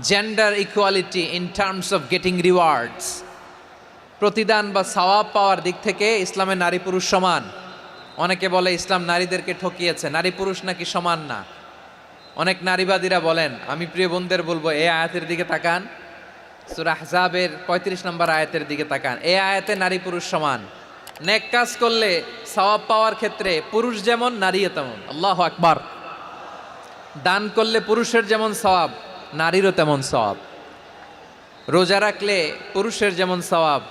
Gender equality in terms of getting rewards, প্রতিদান বা সওয়াব পাওয়ার দিক থেকে ইসলামে নারী পুরুষ সমান। অনেকে বলে ইসলাম নারীদেরকে ঠকিয়েছে, নারী পুরুষ নাকি সমান না। অনেক নারীবাদীরা বলেন, আমি প্রিয় বোনদের বলবো এই আয়াতের দিকে তাকান, সূরা আহজাবের 35 নম্বর আয়াতের দিকে তাকান। এই আয়াতে নারী পুরুষ সমান। নেক কাজ করলে সওয়াব পাওয়ার ক্ষেত্রে পুরুষ যেমন নারীও তেমন। আল্লাহু আকবার। দান করলে পুরুষের যেমন সওয়াব, নারীরও তেমন সওয়াব। রোজা রাখলে পুরুষের যেমন সওয়াব,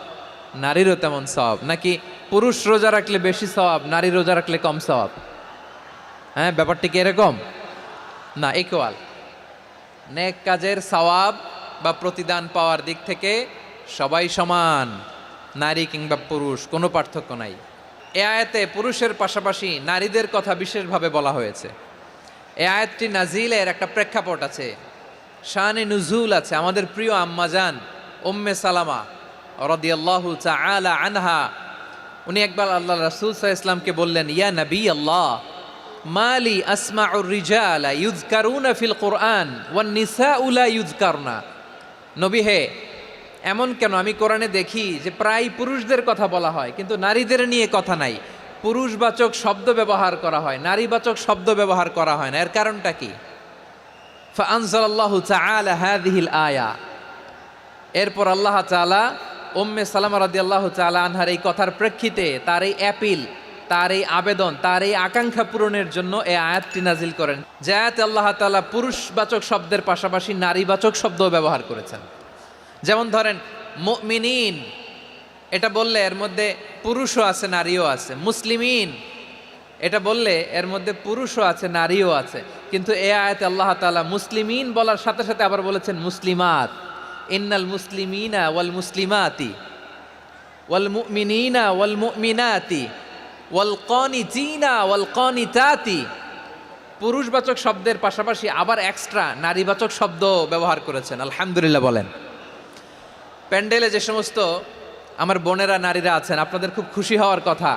নারীরও তেমন সওয়াব। নাকি পুরুষ রোজা রাখলে বেশি সওয়াব, নারী রোজা রাখলে কম সওয়াব? হ্যাঁ, ব্যাপারটি কি এরকম না? ইকুয়াল। নেক কাজের সওয়াব বা প্রতিদান পাওয়ার দিক থেকে সবাই সমান, নারী কিংবা পুরুষ, কোনো পার্থক্য নাই। এ আয়াতে পুরুষের পাশাপাশি নারীদের কথা বিশেষভাবে বলা হয়েছে। এই আয়াতটি নাজিলের একটা প্রেক্ষাপট আছে, শানে নুজুল আছে। আমাদের প্রিয় আম্মাজান উম্মে সালামা রাদিয়াল্লাহু তাআলা আনহা, উনি একবার আল্লাহ রাসূল সাল্লাল্লাহু আলাইহি ওয়াসাল্লামকে বললেন, ইয়া নবী আল্লাহ, মালি আসমাউর রিজালা ইউযকারুনা ফিল কুরআন ওয়ান নিসাউ লা ইউযকারনা। নবী হে, এমন কেন আমি কোরআনে দেখি যে প্রায় পুরুষদের কথা বলা হয় কিন্তু নারীদের নিয়ে কথা নাই। পুরুষবাচক শব্দ ব্যবহার করা হয়, নারীবাচক শব্দ ব্যবহার করা হয় না। এর কারণটা কি? ফাআনজালাল্লাহু তাআলা হাযিহিল আয়া। এরপর আল্লাহ তাআলা উম্মে সালামা রাদিয়াল্লাহু তাআলা আনহার এই কথার প্রেক্ষিতে, তার এই অ্যাপিল, তার এই আবেদন, তার এই আকাঙ্ক্ষা পূরণের জন্য এই আয়াতটি নাজিল করেন। যে আয়াতে আল্লাহ তাআলা পুরুষবাচক শব্দের পাশাপাশি নারীবাচক শব্দও ব্যবহার করেছেন। যেমন ধরেন মুমিনিন, এটা বললে এর মধ্যে পুরুষও আছে নারীও আছে। মুসলিমিন, এটা বললে এর মধ্যে পুরুষও আছে নারীও আছে। কিন্তু এই আয়াতে আল্লাহ তাআলা মুসলিমিন বলার সাথে সাথে আবার বলেছেন মুসলিমাত। ইন্নাল মুসলিমিনা ওয়াল মুসলিমাতি ওয়াল মুমিনিনা ওয়াল মুমিনাতি ওয়াল কানিতিনা ওয়াল কানিতাতি। পুরুষবাচক শব্দের পাশাপাশি আবার এক্সট্রা নারীবাচক শব্দ ব্যবহার করেছেন। আলহামদুলিল্লাহ বলেন। প্যান্ডেলে যে সমস্ত আমার বোনেরা নারীরা আছেন, আপনাদের খুব খুশি হওয়ার কথা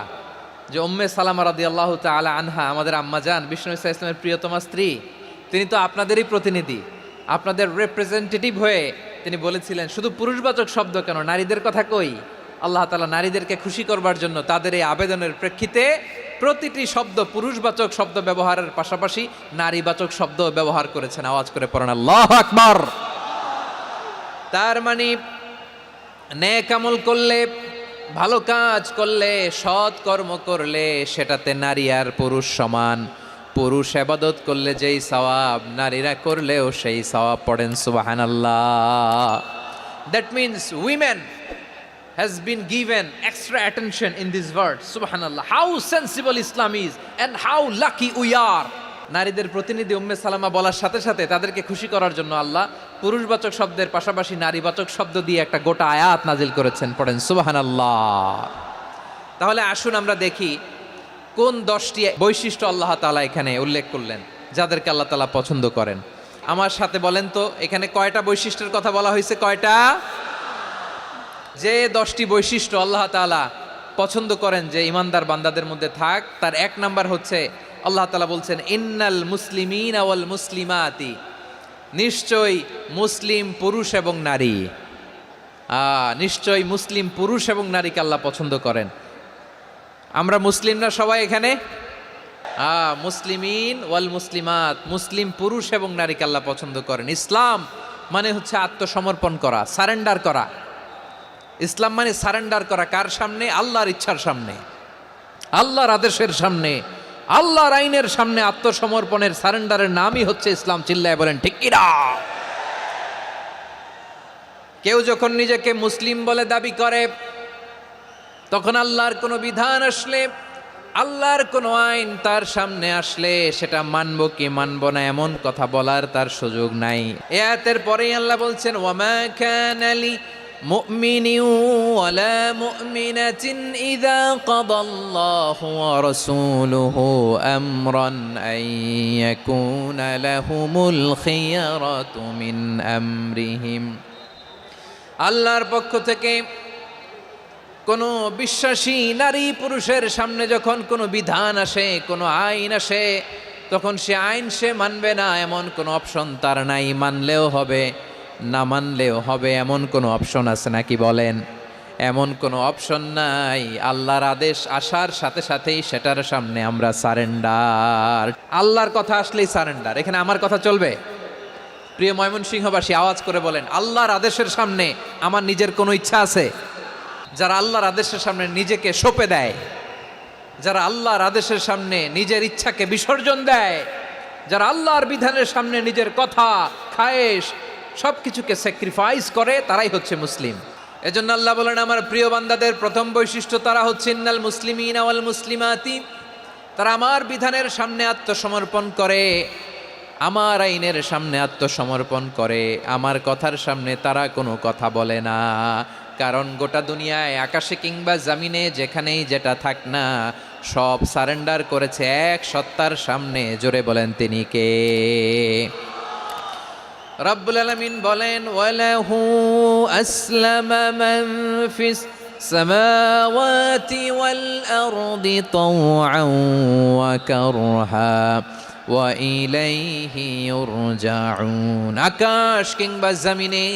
যে উম্মে সালামা রাদিয়াল্লাহু তাআলা আনহা, আমাদের আম্মাজান বিষ্ণু ইসা ইসলামের প্রিয়তমা স্ত্রী, তিনি তো আপনাদেরই প্রতিনিধি, আপনাদের রিপ্রেজেন্টেটিভ হয়ে তিনি বলেছিলেন শুধু পুরুষবাচক শব্দ কেন, নারীদের কথা কই। আল্লাহ তাআলা নারীদেরকে খুশি করবার জন্য তাদের এই আবেদনের প্রেক্ষিতে প্রতিটি শব্দ পুরুষবাচক শব্দ ব্যবহারের পাশাপাশি নারীবাচক শব্দ ব্যবহার করেছেন। আওয়াজ করে পড়েন আল্লাহু আকবার। তার মানে নেক আমল করলে, ভালো কাজ করলে, সৎ কর্ম করলে সেটাতে নারী আর পুরুষ সমান। পুরুষ ইবাদত করলে যেই সওয়াব, নারীরা করলেও সেই সওয়াব। পড়েন সুবহানাল্লাহ। That means women has been given extra attention in this verse. Subhanallah, how sensible Islam is and how lucky we are. নারীদের প্রতিনিধি উম্মে সালামা বলার সাথে সাথে তাদেরকে খুশি করার জন্য আল্লাহ পুরুষবাচক শব্দের পাশাপাশি নারীবাচক শব্দ দিয়ে একটা গোটা আয়াত নাজিল করেছেন। পড়েন সুবহানাল্লাহ। তাহলে আসুন আমরা দেখি কোন 10টি বৈশিষ্ট্য আল্লাহ তাআলা এখানে উল্লেখ করলেন যাদেরকে আল্লাহ তাআলা পছন্দ করেন। আমার সাথে বলেন তো, এখানে কয়টা বৈশিষ্ট্যের কথা বলা হয়েছে? কয়টা? যে 10টি বৈশিষ্ট্য আল্লাহ তাআলা পছন্দ করেন যে ইমানদার বান্দাদের মধ্যে থাক, তার 1 নাম্বার হচ্ছে আল্লাহ তাআলা বলছেন ইন্নাল মুসলিমিনা ওয়াল মুসলিমাতি, নিশ্চয়ই মুসলিম পুরুষ এবং নারী। নিশ্চয়ই মুসলিম পুরুষ এবং নারীকে আল্লাহ পছন্দ করেন। আমরা মুসলিম না সবাই এখানে? মুসলিমিন ওয়াল মুসলিমাত, মুসলিম পুরুষ এবং নারীকে আল্লাহ পছন্দ করেন। ইসলাম মানে হচ্ছে আত্মসমর্পণ করা, সারেন্ডার করা। ইসলাম মানে সারেন্ডার করা কার সামনে? আল্লাহর ইচ্ছার সামনে, আল্লাহর আদেশের সামনে, আল্লাহর আইনের সামনে আত্মসমর্পণের, সারেন্ডারের নামই হচ্ছে ইসলাম। চিল্লায় বলেন ঠিক কিনা? কেউ যখন নিজেকে মুসলিম বলে দাবি করে, তখন আল্লাহর কোনো বিধান আসলে, আল্লাহর কোনো আইন তার সামনে আসলে সেটা মানবো কি মানবো না এমন কথা বলার তার সুযোগ নাই। এই আয়াতের পরেই আল্লাহ বলছেন ওয়ামা কানা লি মুমিনিন ওয়ালা মুমিনাতিন ইযা কাদাল্লাহু ওয়া রাসূলুহু আমরান আন ইয়াকুনা লাহুমুল খিয়ারাতু মিন আমরিহিম। আল্লাহর পক্ষ থেকে কোনো বিশ্বাসী নারী পুরুষের সামনে যখন কোনো বিধান আসে, কোনো আইন আসে, তখন সে আইন সে মানবে না এমন কোনো অপশন তার নাই। মানলেও হবে, না মানলেও হবে এমন কোনো অপশন আছে নাকি বলেন? এমন কোনো অপশন নাই। আল্লাহর আদেশ আসার সাথে সাথেই সেটার সামনে আমরা সারেন্ডার। আল্লাহর কথা আসলেই সারেন্ডার। এখানে আমার কথা চলবে? প্রিয় ময়মনসিংহবাসী, আওয়াজ করে বলেন, আল্লাহর আদেশের সামনে আমার নিজের কোনো ইচ্ছা আছে? যারা আল্লাহর আদেশের সামনে নিজেকে সঁপে দেয়, যারা আল্লাহর আদেশের সামনে নিজের ইচ্ছাকে বিসর্জন দেয়, যারা আল্লাহর বিধানের সামনে নিজের কথা, খায়েশ সব কিছুকে স্যাক্রিফাইস করে, তারাই হচ্ছে মুসলিম। এজন্য আল্লাহ বলেন, আমার প্রিয় বান্দাদের প্রথম বৈশিষ্ট্য তারা হচ্ছে ইন্নাল মুসলিমিনা ওয়াল মুসলিমাতি, তারা আমার বিধানের সামনে আত্মসমর্পণ করে, আমার আইনের সামনে আত্মসমর্পণ করে, আমার কথার সামনে তারা কোনো কথা বলে না। কারণ গোটা দুনিয়ায় আকাশে কিংবা জামিনে যেখানেই যেটা থাক না, সব সারেন্ডার করেছে এক সত্তার সামনে। জোরে বলেন, তিনি কে? রব্বুল আলামিন বলেন, ওয়ালাহু আসলামা মান ফিস সামাওয়াতি ওয়াল আরদি তাওআন ওয়া কারহা ওয়া ইলাইহি ইউরজাউন। আকাশ কিংবা জমিনে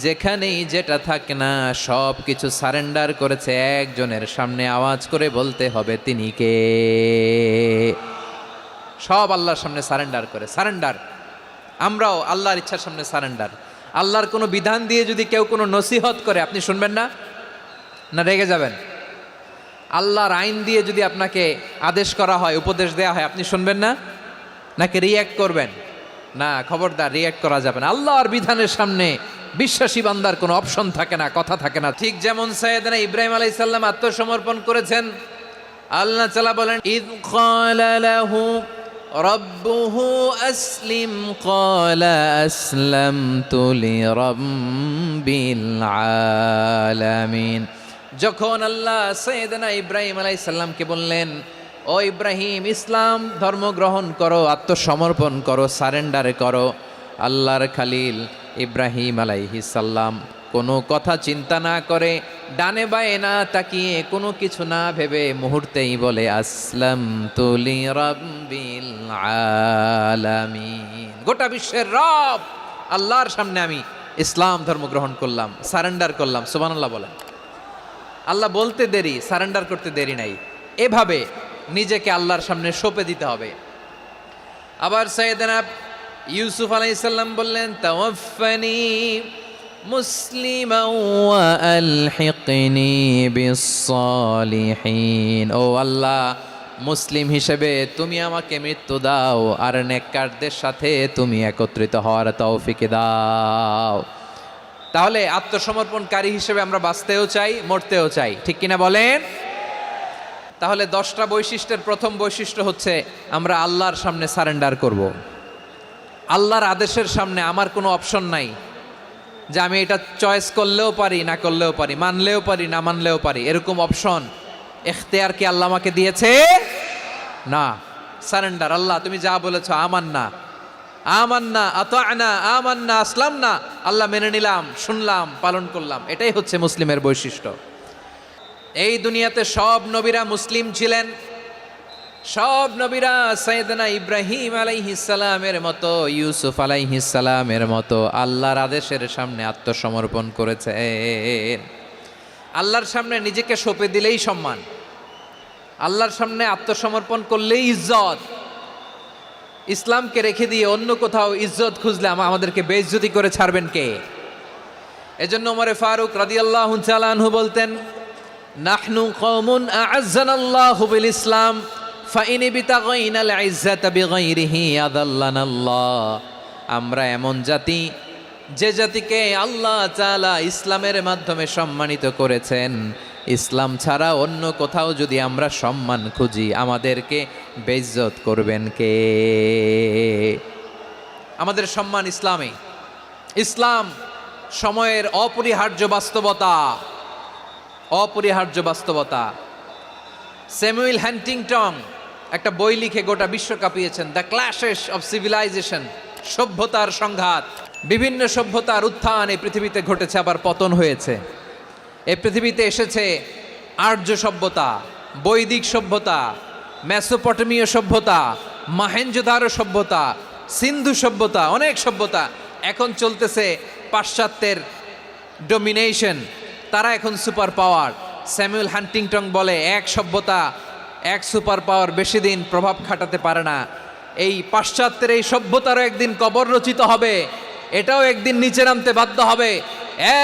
যেখানেই যেটা থাক না, সব কিছু সারেন্ডার করেছে একজনের সামনে। আওয়াজ করে বলতে হবে, তিনি কে? সব আল্লাহর সামনে সারেন্ডার করে। সারেন্ডার। আমরাও আল্লাহর ইচ্ছার সামনে সারেন্ডার। আল্লাহর কোনো বিধান দিয়ে যদি কেউ কোনো নসিহত করে, আপনি শুনবেন না? না রেগে যাবেন? আল্লাহর আইন দিয়ে যদি আপনাকে আদেশ করা হয়, উপদেশ দেওয়া হয়, আপনি শুনবেন না? নাকি রিয়্যাক্ট করবেন? না, খবরদার, রিয়্যাক্ট করা যাবে না। আল্লাহর বিধানের সামনে বিশ্বাসী বান্দার কোনো অপশন থাকে না, কথা থাকে না। ঠিক যেমন সাইয়েদনা ইব্রাহিম আলাইহিস সালাম আত্মসমর্পণ করেছেন। আল্লাহ তাআলা বলেন, ইয ক্বালা লাহু রাব্বুহু আসলিম ক্বালা আসলামতু লিরাব্বিল আলামিন। যখন আল্লাহ সাইয়েদনা ইব্রাহিম আলাইহিস সালামকে বললেন, ও ইব্রাহিম, ইসলাম ধর্ম গ্রহণ করো, আত্মসমর্পণ করো, সারেন্ডার করো, আল্লাহর খালিল ইব্রাহিম আলাইহিস সালাম কোনো কথা চিন্তা না করে, ডানে বায়ে না তাকিয়ে, কোনো কিছু না ভেবে মুহূর্তেই বলে, আসলামতু লিরাব্বিল আলামিন। গোটা বিশ্বের রব আল্লাহর সামনে আমি ইসলাম ধর্ম গ্রহণ করলাম, সারেন্ডার করলাম। সুবহানাল্লাহ বলেন। আল্লাহ বলতে দেরি, সারেন্ডার করতে দেরি নাই। এভাবে নিজেকে আল্লাহর সামনে সঁপে দিতে হবে। আবার সাইয়েদনা ইউসুফ আলাইহিস সালাম বললেন, তাওয়াফফানি মুসলিমান ওয়া আলহিকনি বিস-সালিহিন। ও আল্লাহ, মুসলিম হিসেবে তুমি আমাকে মৃত্যু দাও, আর নেককারদের সাথে তুমি একত্রিত হওয়ার তৌফিক দাও। তাহলে আত্মসমর্পণকারী হিসেবে আমরা বাঁচতেও চাই, মরতেও চাই, ঠিক কিনা বলেন? তাহলে 10টা বৈশিষ্ট্যের প্রথম বৈশিষ্ট্য হচ্ছে আমরা আল্লাহর সামনে সারেন্ডার করব। আল্লাহর আদেশের সামনে আমার কোনো অপশন নাই যে আমি এটা চয়েস করলেও পারি, না করলেও পারি, মানলেও পারি, না মানলেও পারি, এরকম অপশন এখতিয়ার কি আল্লাহ আমাকে দিয়েছে? না। সারেন্ডার। আল্লাহ তুমি যা বলেছো, আমান্না আমান্না আতা'না আমান্না আসলামনা, আল্লাহ মেনে নিলাম, শুনলাম, পালন করলাম। এটাই হচ্ছে মুসলিমের বৈশিষ্ট্য। এই দুনিয়াতে সব নবীরা মুসলিম ছিলেন। সব নবীরা সাইয়েদনা ইব্রাহিম আলাইহিস সালামের মতো, ইউসুফ আলাইহিস সালামের মতো আল্লাহর আদেশের সামনে আত্মসমর্পণ করেছেন। আল্লাহর সামনে নিজেকে সঁপে দিলেই সম্মান, আল্লাহর সামনে আত্মসমর্পণ করলেই ইজ্জত। ইসলামকে রেখে দিয়ে অন্য কোথাও ইজ্জত খুঁজলে আমাদেরকে বেইজ্জতি করে ছাড়বেন কে? এজন্য ওমর ফারুক রাদিয়াল্লাহু তাআলা আনহু বলতেন, নাহনু কওমুন আ'আজ্জানাল্লাহু বিল ইসলাম ফাইন বিতাগাইনাল ইজ্জাতা বিগাইরিহি আযাল্লানাল্লাহ। আমরা এমন জাতি, যে জাতিকে আল্লাহ তাআলা ইসলামের মাধ্যমে সম্মানিত করেছেন। ইসলাম ছাড়া অন্য কোথাও যদি আমরা সম্মান খুঁজি, আমাদেরকে বেইজ্জত করবেন কে? আমাদের সম্মান ইসলামে। ইসলাম সময়ের অপরিহার্য বাস্তবতা, অপরিহার্য বাস্তবতা। স্যামুয়েল হ্যান্টিংটন একটা বই লিখে গোটা বিশ্ব কাঁপিয়েছেন, দ্য ক্ল্যাশেস অফ সিভিলাইজেশন, সভ্যতার সংঘাত। বিভিন্ন সভ্যতার উত্থান এই পৃথিবীতে ঘটেছে, আবার পতন হয়েছে। এই পৃথিবীতে এসেছে আর্য সভ্যতা, বৈদিক সভ্যতা, মেসোপটেমীয় সভ্যতা, মহেঞ্জোদারো সভ্যতা, সিন্ধু সভ্যতা, অনেক সভ্যতা। এখন চলতেছে পাশ্চাত্যের ডমিনেশন, তারা এখন সুপার পাওয়ার। স্যামুয়েল হান্টিংটন বলে এক সভ্যতা এক সুপার পাওয়ার বেশি দিন প্রভাব খাটাতে পারে না। এই পাশ্চাত্যের এই সভ্যতারও একদিন কবর রচিত হবে, এটাও একদিন নিচে নামতে বাধ্য হবে।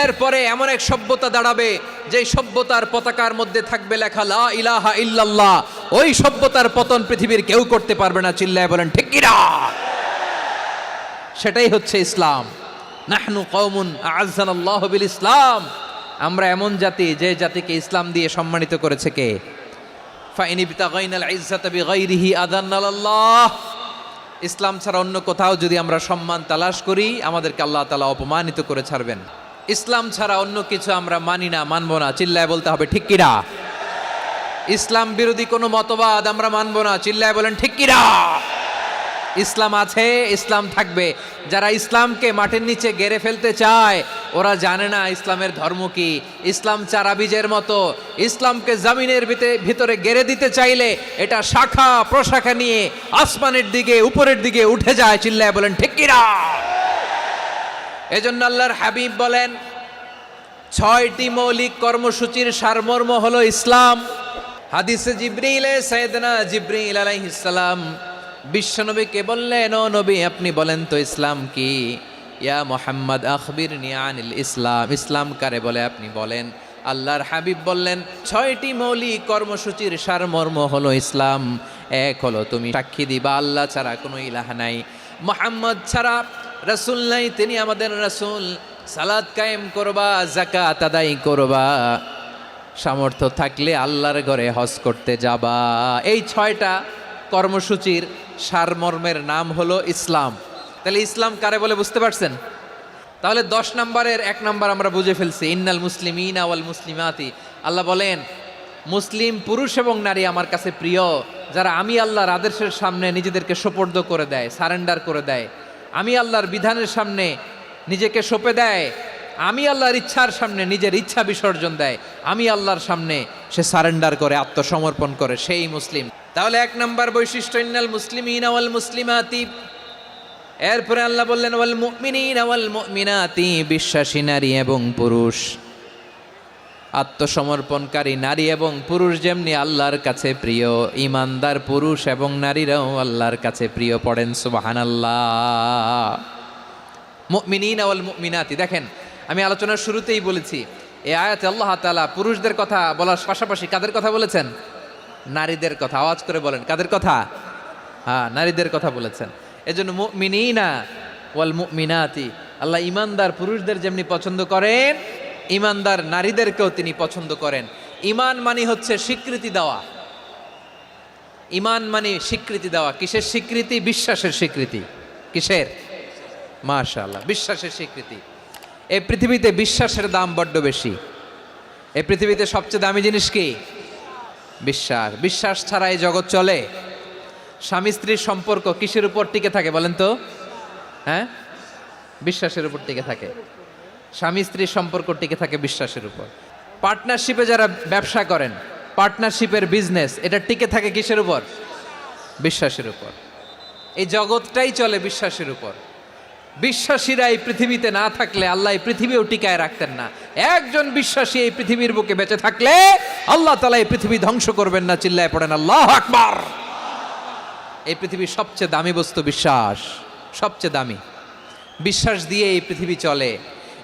এরপরে এমন এক সভ্যতা দাঁড়াবে যেই সভ্যতার পতাকার মধ্যে থাকবে লেখা লা ইলাহা ইল্লাল্লাহ। ওই সভ্যতার পতন পৃথিবীর কেউ করতে পারবে না, চিল্লায় বলেন ঠিক কিনা? সেটাই হচ্ছে ইসলাম। নাহনু কওমুন আ'আজ্জানাল্লাহু বিল ইসলাম, আমরা এমন জাতি যে জাতিকে ইসলাম দিয়ে সম্মানিত করেছে কে? ফাইন ইবতাগাইনাল ইজ্জাতা বিগাইরিহি আযান্নাল্লাহ, ইসলাম ছাড়া অন্য কোথাও যদি আমরা সম্মান তালাশ করি আমাদেরকে আল্লাহ তাআলা অপমানিত করে ছাড়বেন। ইসলাম ছাড়া অন্য কিছু আমরা মানি না, মানবো না, চিল্লায় বলতে হবে ঠিক কিনা? ইসলাম বিরোধী কোনো মতবাদ আমরা মানবো না, চিল্লায় বলেন ঠিক কিনা? ইসলাম আছে, ইসলাম থাকবে। যারা ইসলামকে মাটির নিচে গেড়ে ফেলতে চায় ওরা জানে না ইসলামের ধর্ম কি। ইসলাম চারা বীজের মতো, ইসলামকে জমিনের ভিতরে গেড়ে দিতে চাইলে এটা শাখা প্রশাখা নিয়ে আসমানের দিকে উপরের দিকে উঠে যায়, চিল্লায় বলেন ঠিক কিনা? এজন্য আল্লাহর হাবিব বলেন 6টি মৌলিক কর্মসূচির সারমর্ম হলো ইসলাম। হাদিসে জিবরিলে সাইয়েদনা জিবরিল আলাইহিস সালাম বিশ্বনবীকে বললেন, ও নবী আপনি বলেন তো ইসলাম কি? ইয়া মুহাম্মদ আখবিরনি আনিল ইসলাম, ইসলাম কারে বলে আপনি বলেন। আল্লাহর হাবিব বললেন 6টি মৌলিক কর্মসূচির সারমর্ম হলো ইসলাম। এক হলো তুমি সাক্ষী দিবা আল্লাহ ছাড়া কোনো ইলাহ নাই, মুহাম্মদ ছাড়া রাসূল নাই, তিনি আমাদের রাসূল। সালাত কায়েম করবা, যাকাত আদায় করবা, সামর্থ্য থাকলে আল্লাহর ঘরে হজ করতে যাবা। এই 6টা কর্মসূচির সারমর্মের নাম হলো ইসলাম। তাহলে ইসলাম কারে বলে বুঝতে পারছেন? তাহলে 10 নম্বরের 1 নম্বর আমরা বুঝে ফেলছি, ইন্নাল মুসলিমিনা ওয়াল মুসলিমাতি। আল্লাহ বলেন মুসলিম পুরুষ এবং নারী আমার কাছে প্রিয়, যারা আমি আল্লাহর আদেশের সামনে নিজেদেরকে সোপর্দ করে দেয়, সারেন্ডার করে দেয়, আমি আল্লাহর বিধানের সামনে নিজেকে সঁপে দেয়, আমি আল্লাহর ইচ্ছার সামনে নিজের ইচ্ছা বিসর্জন দেয়, আমি আল্লাহর সামনে সে সারেন্ডার করে আত্মসমর্পণ করে, সেই মুসলিম। তাহলে 1 নম্বর বৈশিষ্ট্য ইন্নাল মুসলিমিনা ওয়াল মুসলিমাতি। এরপরে আল্লাহ বললেন ওয়াল মুমিনিনা ওয়াল মুমিনাতি, বিশ্বাসী নারী এবং পুরুষ। আত্মসমর্পণকারী নারী এবং পুরুষ যেমনি আল্লাহর কাছে প্রিয়, ইমানদার পুরুষ এবং নারীরাও আল্লাহর কাছে প্রিয়। পড়েন সুবহানাল্লাহ। মুমিনিনা ওয়াল মুমিনাতি, দেখেন আমি আলোচনার শুরুতেই বলেছি এই আয়াতে আল্লাহ তাআলা পুরুষদের কথা বলার পাশাপাশি কাদের কথা বলেছেন? নারীদের কথা। আওয়াজ করে বলেন কাদের কথা? হ্যাঁ, নারীদের কথা বলেছেন। এজন্য মুমিনিনা ওয়াল মুমিনাতি, আল্লাহ ইমানদার পুরুষদের যেমনি পছন্দ করেন ইমানদার নারীদেরকেও তিনি পছন্দ করেন। ঈমান মানে হচ্ছে স্বীকৃতি দেওয়া। ঈমান মানে স্বীকৃতি দেওয়া। কিসের স্বীকৃতি? বিশ্বাসের স্বীকৃতি। কিসের? মাশাআল্লাহ, বিশ্বাসের স্বীকৃতি। এই পৃথিবীতে বিশ্বাসের দাম বড্ড বেশি। এই পৃথিবীতে সবচেয়ে দামি জিনিস কি? বিশ্বাস। বিশ্বাস ছাড়া এই জগৎ চলে? স্বামী স্ত্রীর সম্পর্ক কিসের উপর টিকে থাকে বলেন তো? হ্যাঁ, বিশ্বাসের উপর টিকে থাকে। স্বামী স্ত্রীর সম্পর্ক টিকে থাকে বিশ্বাসের উপর। পার্টনারশিপে যারা ব্যবসা করেন, পার্টনারশিপের বিজনেস, এটা টিকে থাকে কিসের উপর? বিশ্বাসের উপর। এই জগৎটাই চলে বিশ্বাসের উপর। বিশ্বাসীরা এই পৃথিবীতে না থাকলে আল্লাহ এই পৃথিবীও টিকায় রাখতেন না। একজন বিশ্বাসী এই পৃথিবীর বুকে বেঁচে থাকলে আল্লাহ তাআলা এই পৃথিবী ধ্বংস করবেন না। চিল্লায় পড়েন আল্লাহু আকবার। এই পৃথিবীর সবচেয়ে দামি বস্তু বিশ্বাস, সবচেয়ে দামি। বিশ্বাস দিয়ে এই পৃথিবী চলে।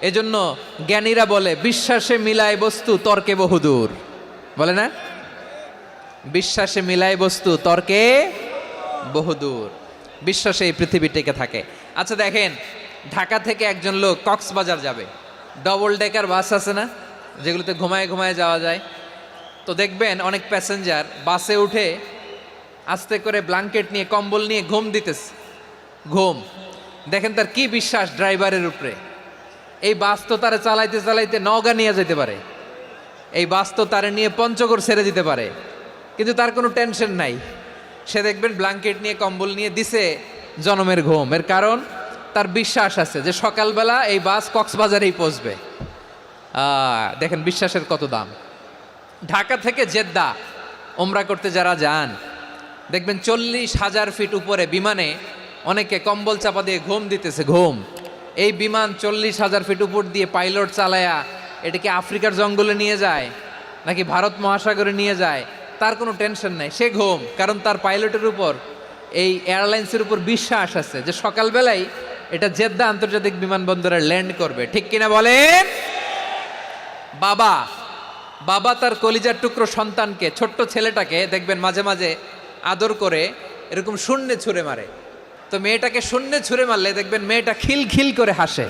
এজন্য জ্ঞানীরা বলে বিশ্বাসে মিলায় বস্তু তর্কে বহুদূর, বলে না? বিশ্বাসে মিলায় বস্তু তর্কে বহুদূর। বিশ্বাসে এই পৃথিবী টিকে থাকে। আচ্ছা দেখেন, ঢাকা থেকে একজন লোক কক্সবাজার যাবে, ডবল ডেকার বাস আছে না যেগুলোতে ঘুমায় ঘুমায় যাওয়া যায়, তো দেখবেন অনেক প্যাসেঞ্জার বাসে উঠে আস্তে করে ব্ল্যাঙ্কেট নিয়ে কম্বল নিয়ে ঘুম দিতেছে। ঘুম দেখেন তার কি বিশ্বাস ড্রাইভারের উপরে। এই বাস তো তারা চালাইতে চালাইতে নওগাঁ নিয়ে যেতে পারে, এই বাস তো তারা নিয়ে পঞ্চগড় ছেড়ে দিতে পারে, কিন্তু তার কোনো টেনশন নাই। সে দেখবেন ব্ল্যাঙ্কেট নিয়ে কম্বল নিয়ে দিছে জনমের ঘুম। এর কারণ তার বিশ্বাস আছে যে সকালবেলা এই বাস কক্সবাজারেই পৌঁছবে। দেখেন বিশ্বাসের কত দাম। ঢাকা থেকে জেদ্দা ওমরা করতে যারা যান দেখবেন 40,000 ফিট উপরে বিমানে অনেকে কম্বল চাপা দিয়ে ঘুম দিতেছে। ঘুম এই বিমান 40,000 ফিট উপর দিয়ে পাইলট চালায়া এটাকে আফ্রিকার জঙ্গলে নিয়ে যায় নাকি ভারত মহাসাগরে নিয়ে যায়, তার কোনো টেনশন নাই, সে ঘুম। কারণ তার পাইলটের উপর, এই এয়ারলাইন্সের উপর বিশ্বাস আছে যে সকালবেলায় এটা জেদ্দা আন্তর্জাতিক বিমানবন্দরে ল্যান্ড করবে। ঠিক কিনা বলেন? বাবা বাবা তার কলিজার টুকরো সন্তানকে, ছোট্ট ছেলেটাকে দেখবেন মাঝে মাঝে আদর করে এরকম শূন্যে ছুঁড়ে মারে। তো মেয়েটাকে শূন্যে ছুঁড়ে মারলে দেখবেন মেয়েটা খিলখিল করে হাসে,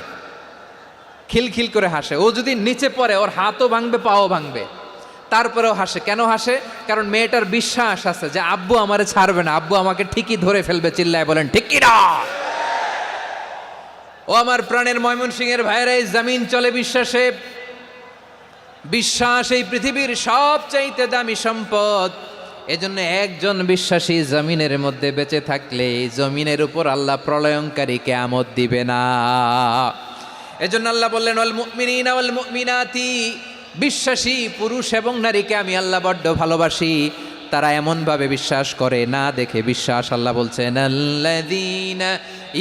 খিলখিল করে হাসে। ও যদি নিচে পড়ে ওর হাতও ভাঙবে, পাও ভাঙবে, তারপরেও হাসে। কেন হাসে? কারণ মেয়েটার বিশ্বাস আছে যে আব্বু আমারে ছাড়বে না, আব্বু আমাকে ঠিকই ধরে ফেলবে। চিল্লায় বলেন ঠিক কি না? ও আমার প্রাণের ময়মনসিংহের ভাইয়েরা, এই জমিন চলে বিশ্বাসে। বিশ্বাস এই পৃথিবীর সবচাইতে দামি সম্পদ। এজন্য একজন বিশ্বাসী জমিনের মধ্যে বেঁচে থাকলে জমিনের উপর আল্লাহ প্রলয়ঙ্কারী কিয়ামত দিবে না। এজন্য আল্লাহ বললেন ওয়াল মুমিনিনা ওয়াল মুমিনাতি, বিশ্বাসী পুরুষ এবং নারীকে আমি আল্লাহ বড্ড ভালোবাসি। তারা এমনভাবে বিশ্বাস করে না দেখে বিশ্বাস। আল্লাহ বলছেন আল্লাযীনা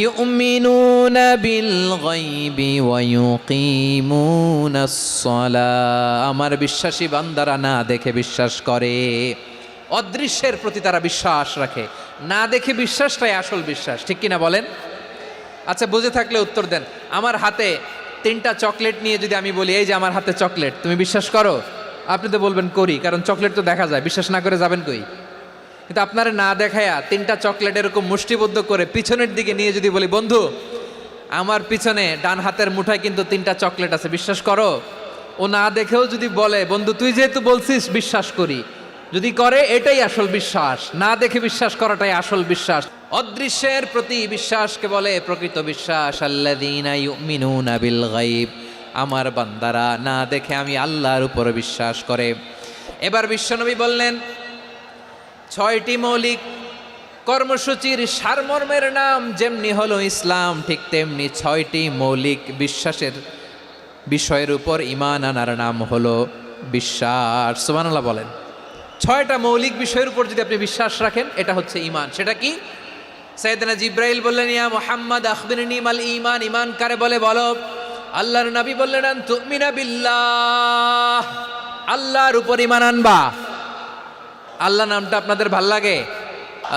ইউমিনুনা বিল গায়বি ওয়া ইউকিমুনাস সালাহ, আমার বিশ্বাসী বান্দারা না দেখে বিশ্বাস করে। অদৃশ্যের প্রতি তারা বিশ্বাস রাখে, না দেখে বিশ্বাসটাই আসল বিশ্বাস। ঠিক কিনা বলেন? আচ্ছা, বুঝে থাকলে উত্তর দেন। আমার হাতে 3টা চকলেট নিয়ে যদি আমি বলি এই যে আমার হাতে চকলেট, তুমি বিশ্বাস করো? আপনি তো বলবেন করি, কারণ চকলেট তো দেখা যায়, বিশ্বাস না করে যাবেন কই? কিন্তু আপনারা না দেখায়া 3টা চকলেট এরকম মুষ্টিবদ্ধ করে পিছনের দিকে নিয়ে যদি বলি বন্ধু আমার পিছনে ডান হাতের মুঠায় কিন্তু 3টা চকলেট আছে, বিশ্বাস করো? ও না দেখেও যদি বলে বন্ধু তুই যেহেতু বলছিস বিশ্বাস করি, যদি করে এটাই আসল বিশ্বাস। না দেখে বিশ্বাস করাটাই আসল বিশ্বাস। অদৃশ্যের প্রতি বিশ্বাসকে বলে প্রকৃত বিশ্বাস। আল্লাযীনা ইউমিনুনা বিল গায়ব, আমার বান্দারা না দেখে আমি আল্লাহর উপর বিশ্বাস করে। এবার বিশ্বনবী বললেন 6টি মৌলিক কর্মসূচির সারমর্মের নাম যেমনি হলো ইসলাম, ঠিক তেমনি 6টি মৌলিক বিশ্বাসের বিষয়ের উপর ঈমান আনার নাম হলো বিশ্বাস। সুবহানাল্লাহ বলেন। 6টা মৌলিক বিষয়ের উপর যদি আপনি বিশ্বাস রাখেন এটা হচ্ছে ঈমান। সেটা কি? সাইয়েদনা জিব্রাইল বললেন ইয়া মুহাম্মদ আখবিরনি মাল ঈমান, ঈমান কারে বলে বলো। আল্লাহর নবী বললেন আন তুমিনা বিল্লাহ, আল্লাহর উপর ঈমান আনবা। আল্লাহ নামটা আপনাদের ভাল লাগে?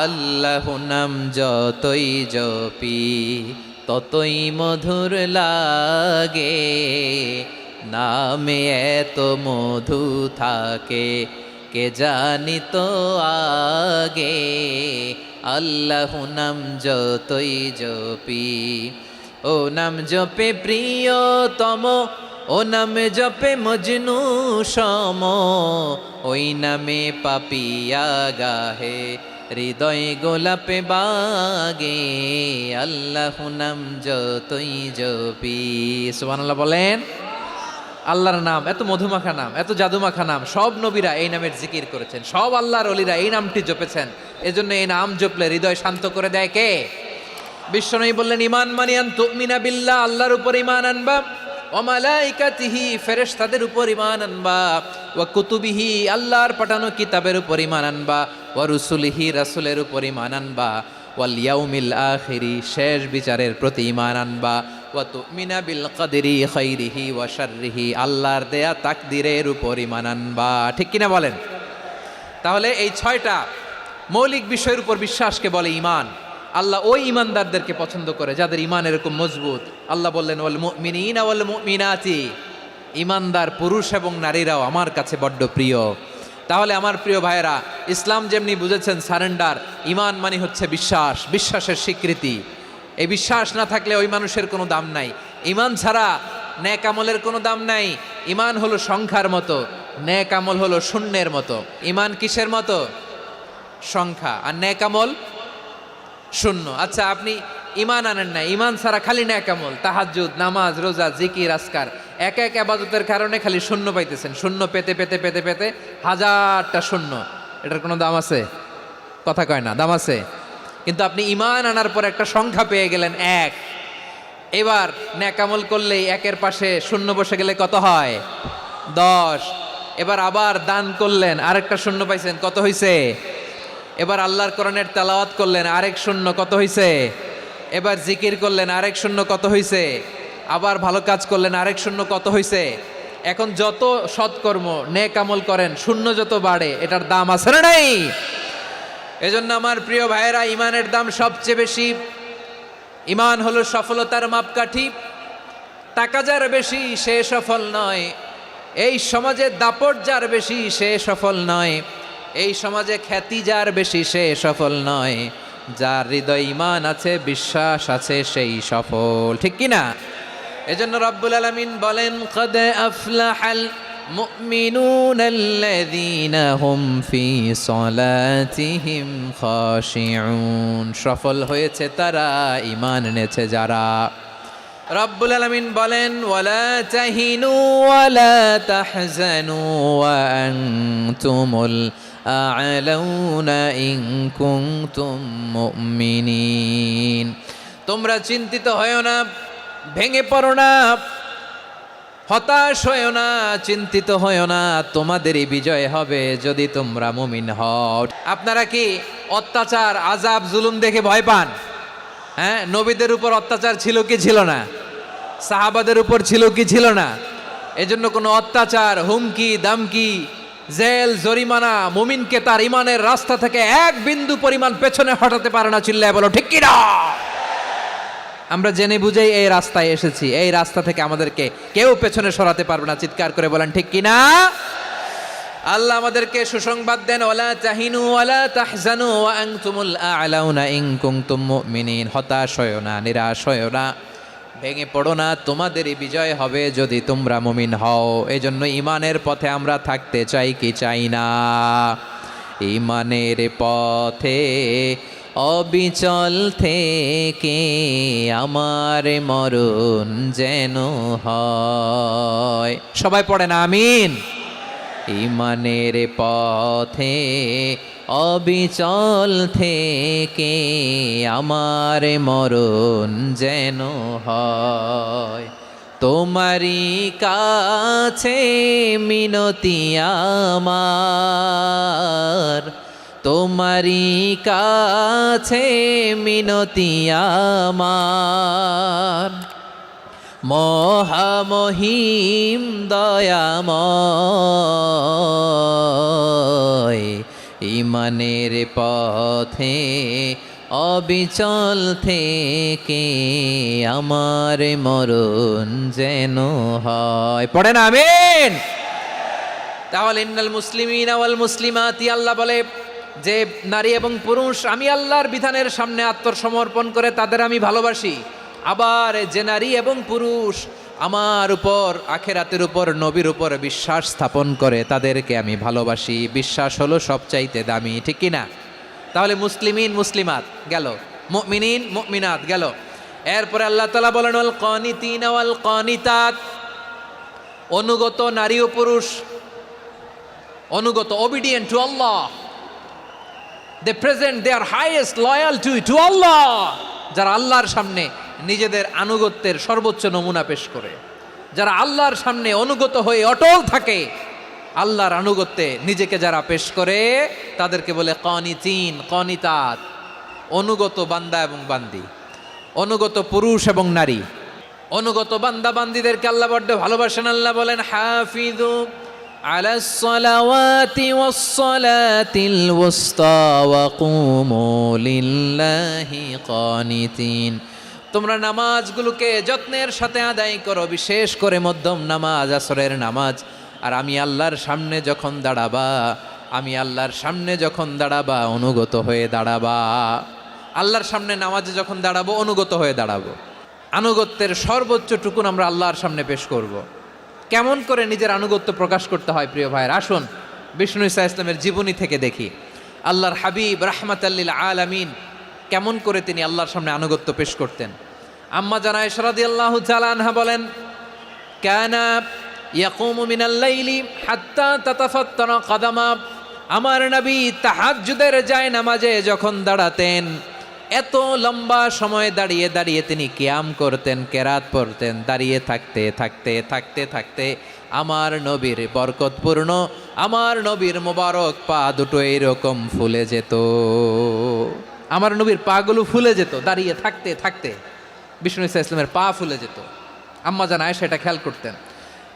আল্লাহ নাম যতই জপি ততই মধুর লাগে, নামে এত মধু থাকে কে জানি তো আগে। আল্লাহ নাম যতই জপি, ও নাম জপে প্রিয়তম, ও নামে জপে মজনু সম, ওই নামে পাপিয়া গাহে হৃদয় গোলাপে বাগে। আল্লাহ নাম যতই জপি। সুবহানাল্লাহ বলেন। আল্লাহর নাম এত মধুমাখা নাম, এত জাদুমাখা নাম, সব নবীরা এই নামের জিকির করেছেন, সব আল্লাহর ওলিরা এই নামটি জপেছেন। এজন্য এই নাম জপলে হৃদয় শান্ত করে দেয় কে? বিশ্বনবী বললেন ঈমান মানে আন তুমিনা বিল্লাহ, আল্লাহর উপর ঈমান আনবা, ওয়া মালাইকাতিহি ফেরেশতাদের উপর ঈমান আনবা, ওয়া কুতুবিহি আল্লাহর পাঠানো কিতাবের উপর ঈমান আনবা, ওয়া রুসুলিহি রাসূলের উপর ঈমান আনবা, ওয়াল ইয়াউমিল আখিরি শেষ বিচারের প্রতি ঈমান আনবা, ওয়া তুমিনা বিল কদরি খাইরিহি ওয়া শাররিহি আল্লাহর দেয়া তাকদীরের উপর ঈমান আনবা। ঠিক কিনা বলেন? তাহলে এই 6টা মৌলিক বিষয়ের উপর বিশ্বাসকে বলে ঈমান। আল্লাহ ওই ঈমানদারদেরকে পছন্দ করে যাদের ঈমান এরকম মজবুত। আল্লাহ বললেন ওয়াল মুমিনিনা ওয়াল মুমিনাতি, ঈমানদার পুরুষ এবং নারীরাও আমার কাছে বড্ড প্রিয়। তাহলে আমার প্রিয় ভাইয়েরা, ইসলাম যেমনি বুঝেছেন সারেন্ডার, ঈমান মানে হচ্ছে বিশ্বাস, বিশ্বাসের স্বীকৃতি। এই বিশ্বাস না থাকলে ওই মানুষের কোনো দাম নাই। ঈমান ছাড়া নেক আমলের কোনো দাম নাই। ঈমান হলো সংখ্যার মতো, নেক আমল হলো শূন্যের মতো। ঈমান কিসের মতো? সংখ্যা, আর নেক আমল শূন্য। আচ্ছা, আপনি ঈমান আনেন না, ঈমান ছাড়া খালি নেক আমল, তাহাজ্জুদ, নামাজ, রোজা, জিকির, আজকার, এক এক ইবাদতের কারণে খালি শূন্য পাইতেছেন। শূন্য পেতে পেতে পেতে পেতে হাজারটা শূন্য, এটার কোনো দাম আছে? কথা কয় না, দাম আছে। কিন্তু আপনি ঈমান আনার পর একটা সংখ্যা পেয়ে গেলেন 1। এবার নেক আমল করলেই 1-এর পাশে শূন্য বসে গেলে কত হয়? 10। এবার আবার দান করলেন, আরেকটা শূন্য পাইছেন, কত হইছে? এবার আল্লাহর কোরআনের তেলাওয়াত করলেন, আরেক শূন্য, কত হইছে? এবার জিকির করলেন, আরেক শূন্য, কত হইছে? আবার ভালো কাজ করলেন, আরেক শূন্য কত হয়েছে? এখন যত সৎকর্ম নেক আমল করেন শূন্য যত বাড়ে এটার দাম আছে না নাই? এজন্য আমার প্রিয় ভাইয়েরা, ইমানের দাম সবচেয়ে বেশি। ইমান হলো সফলতার মাপকাঠি। টাকা যার বেশি সে সফল নয়, এই সমাজে দাপট যার বেশি সে সফল নয়, এই সমাজে খ্যাতি যার বেশি সে সফল নয়, যার হৃদয় ঈমান আছে, বিশ্বাস আছে, সেই সফল। ঠিক কি না? এজন্য রব্বুল আলামিন বলেন, কদ আফলাহাল মুমিনুনাল্লাযীনা হুম ফি সলাতিহিম খাশিউন। সফল হয়েছে তারা, ঈমান এনেছে যারা। রব্বুল আলামিন বলেন, ওয়ালা তাহিনু ওয়ালা তাহজানু ওয়া আনতুমুল আ'লাউনা ইন কুনতুম মুমিনিন। তোমরা চিন্তিত হয়ো না, ভেঙে পড়ো না, হতাশ হয়ো না, চিন্তিত হয়ো না, তোমাদেরই বিজয় হবে যদি তোমরা মুমিন হও। আপনারা কি অত্যাচার, আযাব, জুলুম দেখে ভয় পান? হ্যাঁ, নবীদের উপর অত্যাচার ছিল কি ছিল না? সাহাবাদের উপর ছিল কি ছিল না? এজন্য কোনো অত্যাচার, হুমকি দামকি, জেল, জরিমানা মুমিনকে তার ইমানের রাস্তা থেকে এক বিন্দু পরিমাণ পেছনে হটাতে পারে না। চিল্লায় বলো ঠিক কি না? আমরা জেনে বুঝেই এই রাস্তায় এসেছি, এই রাস্তা থেকে আমাদেরকে কেউ পেছনে সরাতে পারবে না। চিৎকার করে বলেন ঠিক কি না? আল্লাহ আমাদেরকে সুসংবাদ দেন, ওয়ালা তাহিনু ওয়ালা তাহজানু ওয়া আনতুমুল আ'লাউনা ইন কুনতুম মুমিনিন। হতাশ হয়ো না, নিরাশ হয়ো না, ভেঙে পড়ো না, তোমাদেরই বিজয় হবে যদি তোমরা মুমিন হও। এজন্য ঈমানের পথে আমরা থাকতে চাই কি চাই না? ঈমানের পথে অবিচল থেকে আমার মরণ যেন হয়। সবাই পড়েন আমিন। ঈমানের পথে অবিচল থেকে আমার মরণ যেন হয়। তোমারই কাছে মিনতি আমার, তোমারই কাছে মিনতি আমার, মহামহিম দয়াময়। ঈমানের পথে অবিচল থেকে আমার মরণ যেন হয়। পড়েন আমিন। তাহলে ইন্নাল মুসলিমিনা ওয়াল মুসলিমাতি, আল্লাহ বলে যে নারী এবং পুরুষ আমি আল্লাহর বিধানের সামনে আত্মসমর্পণ করে তাদের আমি ভালোবাসি। আবার যে নারী এবং পুরুষ আমার উপর, আখেরাতের উপর, নবীর উপর বিশ্বাস স্থাপন করে তাদেরকে আমি ভালোবাসি। বিশ্বাস হলো সবচাইতে দামি। ঠিক কি না? তাহলে মুসলিমিন মুসলিমাত গেল, মুমিনিন মুমিনাত গেল। এরপরে আল্লাহ তাআলা বলেন, ওয়াল কানিতিনা ওয়াল কানিতাত, অনুগত নারী ও পুরুষ, অনুগত, obedient to Allah, they present their highest loyalty to Allah, যারা আল্লাহর সামনে নিজেদের আনুগত্যের সর্বোচ্চ নমুনা পেশ করে, যারা আল্লাহর সামনে অনুগত হয়ে অটল থাকে, আল্লাহর আনুগত্যে নিজেকে যারা পেশ করে তাদেরকে বলে কানিতিন কানিতাত, অনুগত বান্দা এবং বান্দি, অনুগত পুরুষ এবং নারী। অনুগত বান্দা বান্দিদেরকে আল্লাহ বড্ড ভালোবাসেন। আল্লাহ বলেন, হাফিযু আলাস সালাওয়াতি ওয়াস সালাতিল ওয়ুসতা ওয়া কুমু লিল্লাহি কানিতিন। তোমরা নামাজগুলোকে যত্নের সাথে আদায় করো, বিশেষ করে মধ্যম নামাজ, আসরের নামাজ। আর আমি আল্লাহর সামনে যখন দাঁড়াবা, আমি আল্লাহর সামনে যখন দাঁড়াবা অনুগত হয়ে দাঁড়াবা। আল্লাহর সামনে নামাজে যখন দাঁড়াবো অনুগত হয়ে দাঁড়াবো। আনুগত্যের সর্বোচ্চ টুকুন আমরা আল্লাহর সামনে পেশ করব। কেমন করে নিজের আনুগত্য প্রকাশ করতে হয় প্রিয় ভাইয়ের, আসুন বিষ্ণু ঈসা ইসলামের জীবনী থেকে দেখি। আল্লাহর হাবিব রাহমাতাল লিল আলামিন কেমন করে তিনি আল্লাহর সামনে আনুগত্য পেশ করতেন। আম্মা জানা আয়েশা রাদিয়াল্লাহু তাআলা আনহা বলেন, কানা ইয়াকুমু মিনাল লাইলি হাত্তা তাতাফাত্তারা কদামা। আমার নবী তাহাজ্জুদের জায়নামাজে যখন দাঁড়াতেন, এত লম্বা সময় দাঁড়িয়ে দাঁড়িয়ে তিনি কিয়াম করতেন, কেরাত পড়তেন। দাঁড়িয়ে থাকতে থাকতে থাকতে থাকতে আমার নবীর বরকতপূর্ণ, আমার নবীর মোবারক পা দুটো এইরকম ফুলে যেত। আমার নবীর পাগুলো ফুলে যেত দাঁড়িয়ে থাকতে থাকতে। বিষ্ণু ঈসা ইসলামের পা ফুলে যেত। আম্মা জান আয়েশা এটা খেয়াল করতেন।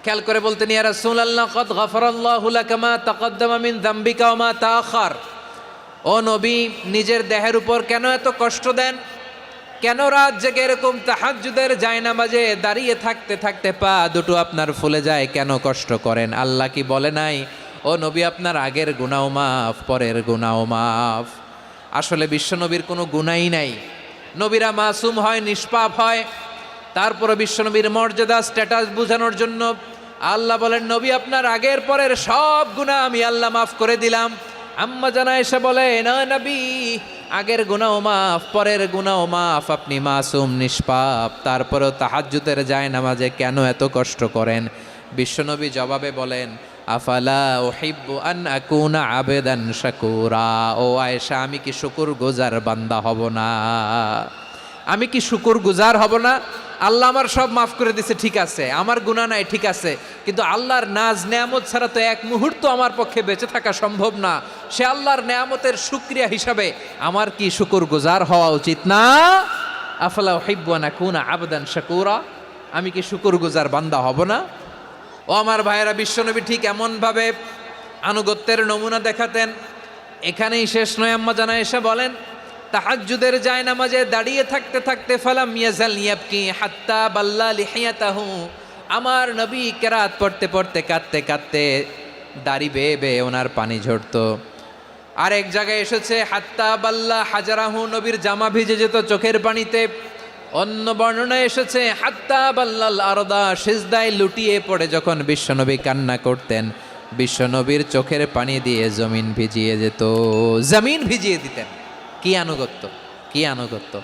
খেয়াল করে বলতেন, ইয়া রাসূলুল্লাহ কদ গফারাল্লাহু লাকা মা তাকাদ্দামা মিন যামবিকা ওয়া মা তাআখার। ও নবী, নিজের দেহের উপর কেন এত কষ্ট দেন? কেন রাত জেগে এরকম তাহাজ্জুদের জায়নামাজে দাঁড়িয়ে থাকতে থাকতে পা দুটো আপনার ফুলে যায়, কেন কষ্ট করেন? আল্লাহ কি বলে নাই, ও নবী আপনার আগের গুনাহ মাফ, পরের গুনাহ মাফ? আসলে বিশ্বনবীর কোনো গুনাই নাই। নবীরা মাসুম হয়, নিষ্পাপ হয়। তারপরে বিশ্বনবীর মর্যাদা স্ট্যাটাস বোঝানোর জন্য আল্লাহ বলেন, নবী আপনার আগের পরের সব গুনাহ আমি আল্লাহ মাফ করে দিলাম। আম্মা জান আয়েশা বলে, না নবী, আগের গুনাহ মাফ, পরের গুনাহ মাফ, আপনি মাসুম, নিষ্পাপ, তারপরেও তাহাজ্জুদের জায়নামাজে কেন এত কষ্ট করেন? বিশ্বনবী জবাবে বলেন, আফালা উহিব্বু আন আকুনা আবেদান শাকুরা। ও আয়েশা, আমি কি শুকরগুজার বান্দা হব না? আমি কি শুকরগুজার হব না? আল্লাহ আমার সব মাফ করে দিছে, ঠিক আছে, আমার গুনাহ নাই, ঠিক আছে, কিন্তু আল্লাহর নাজ নেয়ামত ছাড়া তো এক মুহূর্ত আমার পক্ষে বেঁচে থাকা সম্ভব না। সে আল্লাহর নেয়ামতের শুকরিয়া হিসাবে আমার কি শুকরগুজার হওয়া উচিত না? আফালা উহিব্বু আন আকুনা আবদান শাকুরা। আমি কি শুকরগুজার বান্দা হব না? ও আমার ভাইয়েরা, বিশ্বনবী ঠিক এমনভাবে আনুগত্যের নমুনা দেখাতেন। এখানেই শেষ নয়, আম্মা জান আয়েশা বলেন, তাহাজ্জুদের জায়নামাজে দাঁড়িয়ে থাকতে থাকতে ফালাম ইয়াজাল ইয়াবকি হাত্তা বাল্লা লিহিয়াতাহু। আমার নবী কেরাত পড়তে পড়তে কাঁদতে কাঁদতে দাড়ি বেয়ে বেয়ে ওনার পানি ঝরতো। আর এক জায়গায় এসেছে হাত্তা বাল্লা হাজারাহু, নবীর জামা ভিজে যেত চোখের পানিতে। অন্য বর্ণনায় এসেছে হাত্তা বাল্লাল আরদা, সিজদায় লুটিয়ে পড়ে যখন বিশ্বনবী কান্না করতেন, বিশ্বনবীর চোখের পানি দিয়ে জমিন ভিজিয়ে যেত, জমিন ভিজিয়ে দিতেন। কি আনুগত্য, কি আনুগত্য!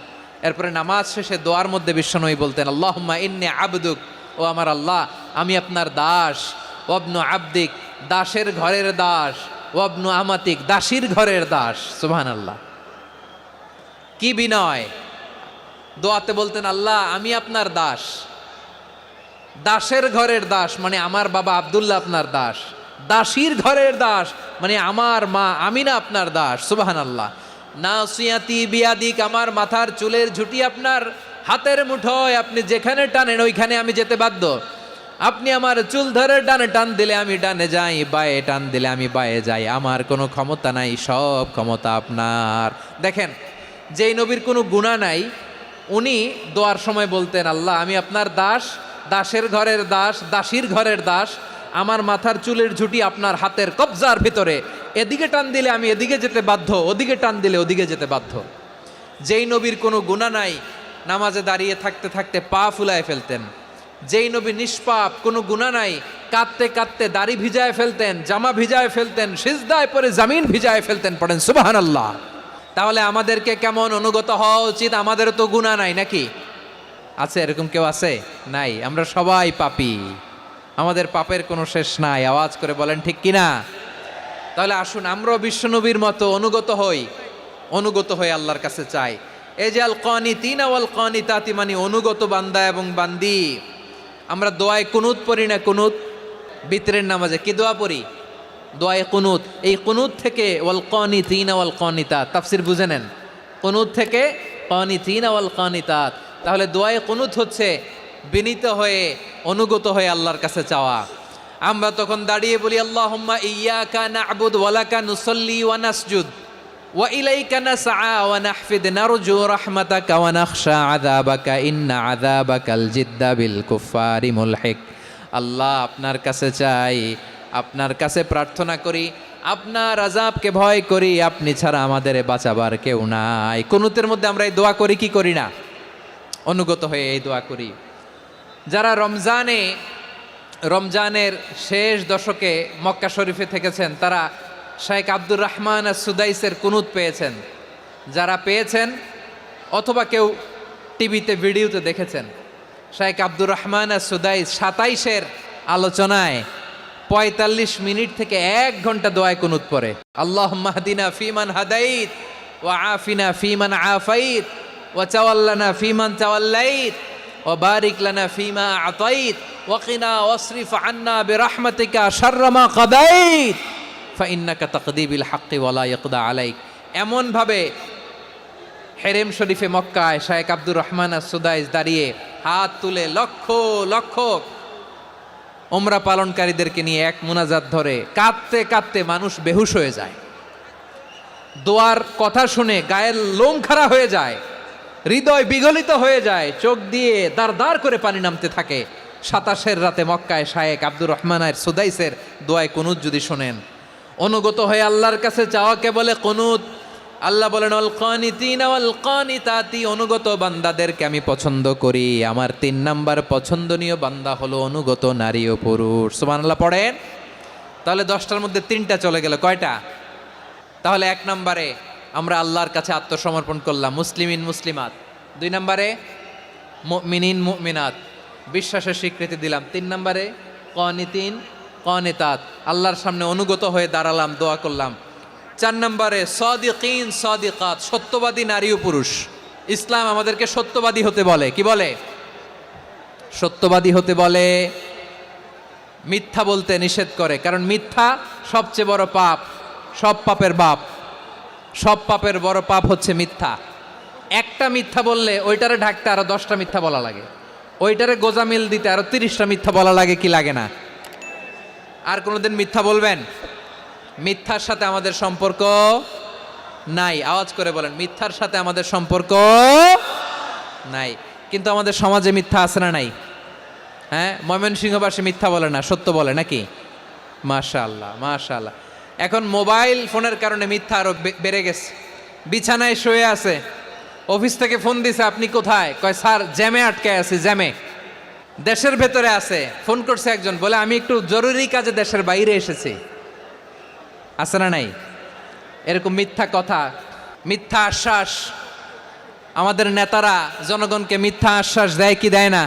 এরপরে নামাজ শেষে দোয়ার মধ্যে বিশ্বনবী বলতেন, আল্লাহুম্মা ইন্নী আবদুক, ও আমার আল্লাহ, আমি আপনার দাস। ওয়াবনু আবদিক, দাসের ঘরের দাস। ওয়াবনু আমাতিক, দাসীর ঘরের দাস। সুবহানাল্লাহ, কি বিনয়! দোয়াতে বলতেন, আল্লাহ আমি আপনার দাস। দাসের ঘরের দাস মানে আমার বাবা আব্দুল্লাহ আপনার দাস। দাসীর ঘরের দাস মানে আমার মা আমিনা আপনার দাস। সুবহানাল্লাহ। নাসিয়াতি বিয়াদিক, আমার মাথার চুলের ঝুঁটি আপনার হাতের মুঠোয়, আপনি যেখানে টানেন ওইখানে আমি যেতে বাধ্য। আপনি আমার চুল ধরে ডানে টান দিলে আমি ডানে যাই, বায়ে টান দিলে আমি বায়ে যাই, আমার কোনো ক্ষমতা নাই, সব ক্ষমতা আপনার। দেখেন, যেই নবীর কোনো গুনাহ নাই, উনি দোয়ার সময় বলতেন, আল্লাহ আমি আপনার দাস, দাসের ঘরের দাস, দাসীর ঘরের দাস, আমার মাথার চুলের ঝুঁটি আপনার হাতের কবজার ভিতরে, এদিকে টান দিলে আমি এদিকে যেতে বাধ্য, ওদিকে টান দিলে ওদিকে যেতে বাধ্য। যেই নবীর কোনো গুনাহ নাই, নামাজে দাঁড়িয়ে থাকতে থাকতে পা ফুলায় ফেলতেন। যেই নবী নিষ্পাপ, কোনো গুনাহ নাই, কাঁদতে কাঁদতে দাড়ি ভিজায় ফেলতেন, জামা ভিজায় ফেলতেন, সিজদায় পরে জামিন ভিজায় ফেলতেন। পড়েন সুবহানাল্লাহ। তাহলে আমাদেরকে কেমন অনুগত হওয়া উচিত? আমাদেরও তো গুনাহ নাই নাকি? আছে এরকম কেউ? আছে? নাই। আমরা সবাই পাপী, আমাদের পাপের কোনো শেষ নাই। আওয়াজ করে বলেন ঠিক কিনা? তাহলে আসুন আমরাও বিশ্বনবীর মতো অনুগত হই, অনুগত হয়ে আল্লাহর কাছে চাই। এই যে আল কানিতিনা ওয়াল কানিতাতি, মানে অনুগত বান্দা এবং বান্দি। আমরা দোয়ায় কুনুত পড়ি না? কুনুত বিতরের নামাজে কি দোয়া পড়ি? দোয়ায়ে কুনুত। এই কুনুত থেকে ওয়াল কানিতিনা ওয়াল কানিতাত, তাফসীর বুঝে নেন। কুনুত থেকে কানিতিনা ওয়াল কানিতাত। তাহলে দোয়ায়ে কুনুত হচ্ছে বিনীত হয়ে, অনুগত হয়ে আল্লাহর কাছে চাওয়া। আমরা তখন দাঁড়িয়ে বলি, আল্লাহুম্মা ইয়্যাকা না'বুদু ওয়া লাকা নুসাল্লি ওয়া নাসজুদ ওয়া ইলাইকা নাসআ ওয়া নাহফিদ নারজু রাহমাতাকা ওয়া নাখশা আযাবাকা ইন্না আযাবাকাল জিদ্দা বিল কুফফারি মুলহিক। আল্লাহ আপনার কাছে চাই, আপনার কাছে প্রার্থনা করি, আপনার আযাবকে ভয় করি, আপনি ছাড়া আমাদের বাঁচাবার কেউ নাই। কুনুতের মধ্যে আমরা এই দোয়া করি কি করি না? অনুগত হয়ে এই দোয়া করি। যারা রমজানের শেষ দশকে মক্কা শরীফে থেকেছেন, তারা শাইখ আব্দুর রহমান আস-সুদাইসের কুনুত পেয়েছেন। যারা পেয়েছেন অথবা কেউ টিভিতে ভিডিওতে দেখেছেন, শাইখ আব্দুর রহমান আস-সুদাইস 27-এর আলোচনায় 45 মিনিট থেকে 1 ঘন্টা দোয়ায় কুনুত পড়ে। আল্লাহুম্মা হদিনা ফিমান হাদাইত ওয়া আফিনা ফিমান আফাইত ওয়া তাওয়াল্লানা ফিমান তাওয়াল্লাইত ওয়া বারিক লানা ফিমা আতাইত ওয়া কিনা ওয়াসরিফ আন্না বিরহমাতিকা শাররা মা কাদাইত ফাইন্নাকা তাকদি বিল হাক্কি ওয়া লা ইয়াকদা আলাইক। এমনভাবে হেরেম শরীফে মক্কায় শাইখ আব্দুর রহমান আস-সুদাইস দাঁড়িয়ে হাত তুলে লক্ষ লক্ষ ওমরা পালনকারীদেরকে নিয়ে এক মুনাজাত ধরে কাঁদতে কাঁদতে মানুষ বেহুশ হয়ে যায়। দোয়ার কথা শুনে গায়ের লোম খাড়া হয়ে যায়, হৃদয় বিগলিত হয়ে যায়, চোখ দিয়ে দাঁড় দাঁড় করে পানি নামতে থাকে। 27 রাতে মক্কায় শায়েক আব্দুর রহমানের সুদাইসের দোয়ায় কুনুত যদি শোনেন, অনুগত হয়ে আল্লাহর কাছে চাওয়াকে বলে কুনুত। আল্লাহ বলেন আল কানিতিনা ওয়াল কানিতাতি, অনুগত বান্দাদেরকে আমি পছন্দ করি। আমার 3 নাম্বার পছন্দনীয় বান্দা হলো অনুগত নারী ও পুরুষ। সুবহানাল্লাহ পড়েন। তাহলে 10টার মধ্যে 3টা চলে গেল, কয়টা? তাহলে 1 নম্বরে আমরা আল্লাহর কাছে আত্মসমর্পণ করলাম, মুসলিমিন মুসলিমাত। 2 নম্বরে মুমিনিন মুমিনাত, বিশ্বাসের স্বীকৃতি দিলাম। 3 নম্বরে কানিতিন কানিতাত, আল্লাহর সামনে অনুগত হয়ে দাঁড়ালাম, দোয়া করলাম। 4 নম্বরে সাদিকিন সাদিকাত, সত্যবাদী নারী ও পুরুষ। ইসলাম আমাদেরকে সত্যবাদী হতে বলে। কি বলে? সত্যবাদী হতে বলে, মিথ্যা বলতে নিষেধ করে। কারণ মিথ্যা সবচেয়ে বড় পাপ, সব পাপের বাপ। সব পাপের বড় পাপ হচ্ছে মিথ্যা। একটা মিথ্যা বললে ওইটারে ঢাকতে আরো 10টা মিথ্যা বলা লাগে, ওইটারে গোজামিল দিতে আরো 30টা মিথ্যা বলা লাগে। কি লাগে না? আর কোনোদিন মিথ্যা বলবেন? মিথ্যার সাথে আমাদের সম্পর্ক নাই। আওয়াজ করে বলেন, মিথ্যার সাথে আমাদের সম্পর্ক নাই। কিন্তু আমাদের সমাজে মিথ্যা আছে না নাই? হ্যাঁ, ময়মনসিংহবাসী মিথ্যা বলে না, সত্য বলে নাকি? মাশাআল্লাহ মাশাআল্লাহ। এখন মোবাইল ফোনের কারণে মিথ্যা আরো বেড়ে গেছে। বিছানায় শুয়ে আছে, অফিস থেকে ফোন দিছে, আপনি কোথায়? কয় স্যার জ্যামে আটকে আছি, জ্যামে। দেশের ভেতরে আছে, ফোন করছে একজন, বলে আমি একটু জরুরি কাজে দেশের বাইরে এসেছি। আছে না নাই? এরকম মিথ্যা কথা, মিথ্যা আশ্বাস। আমাদের নেতারা জনগণকে মিথ্যা আশ্বাস দেয় কি দেয় না?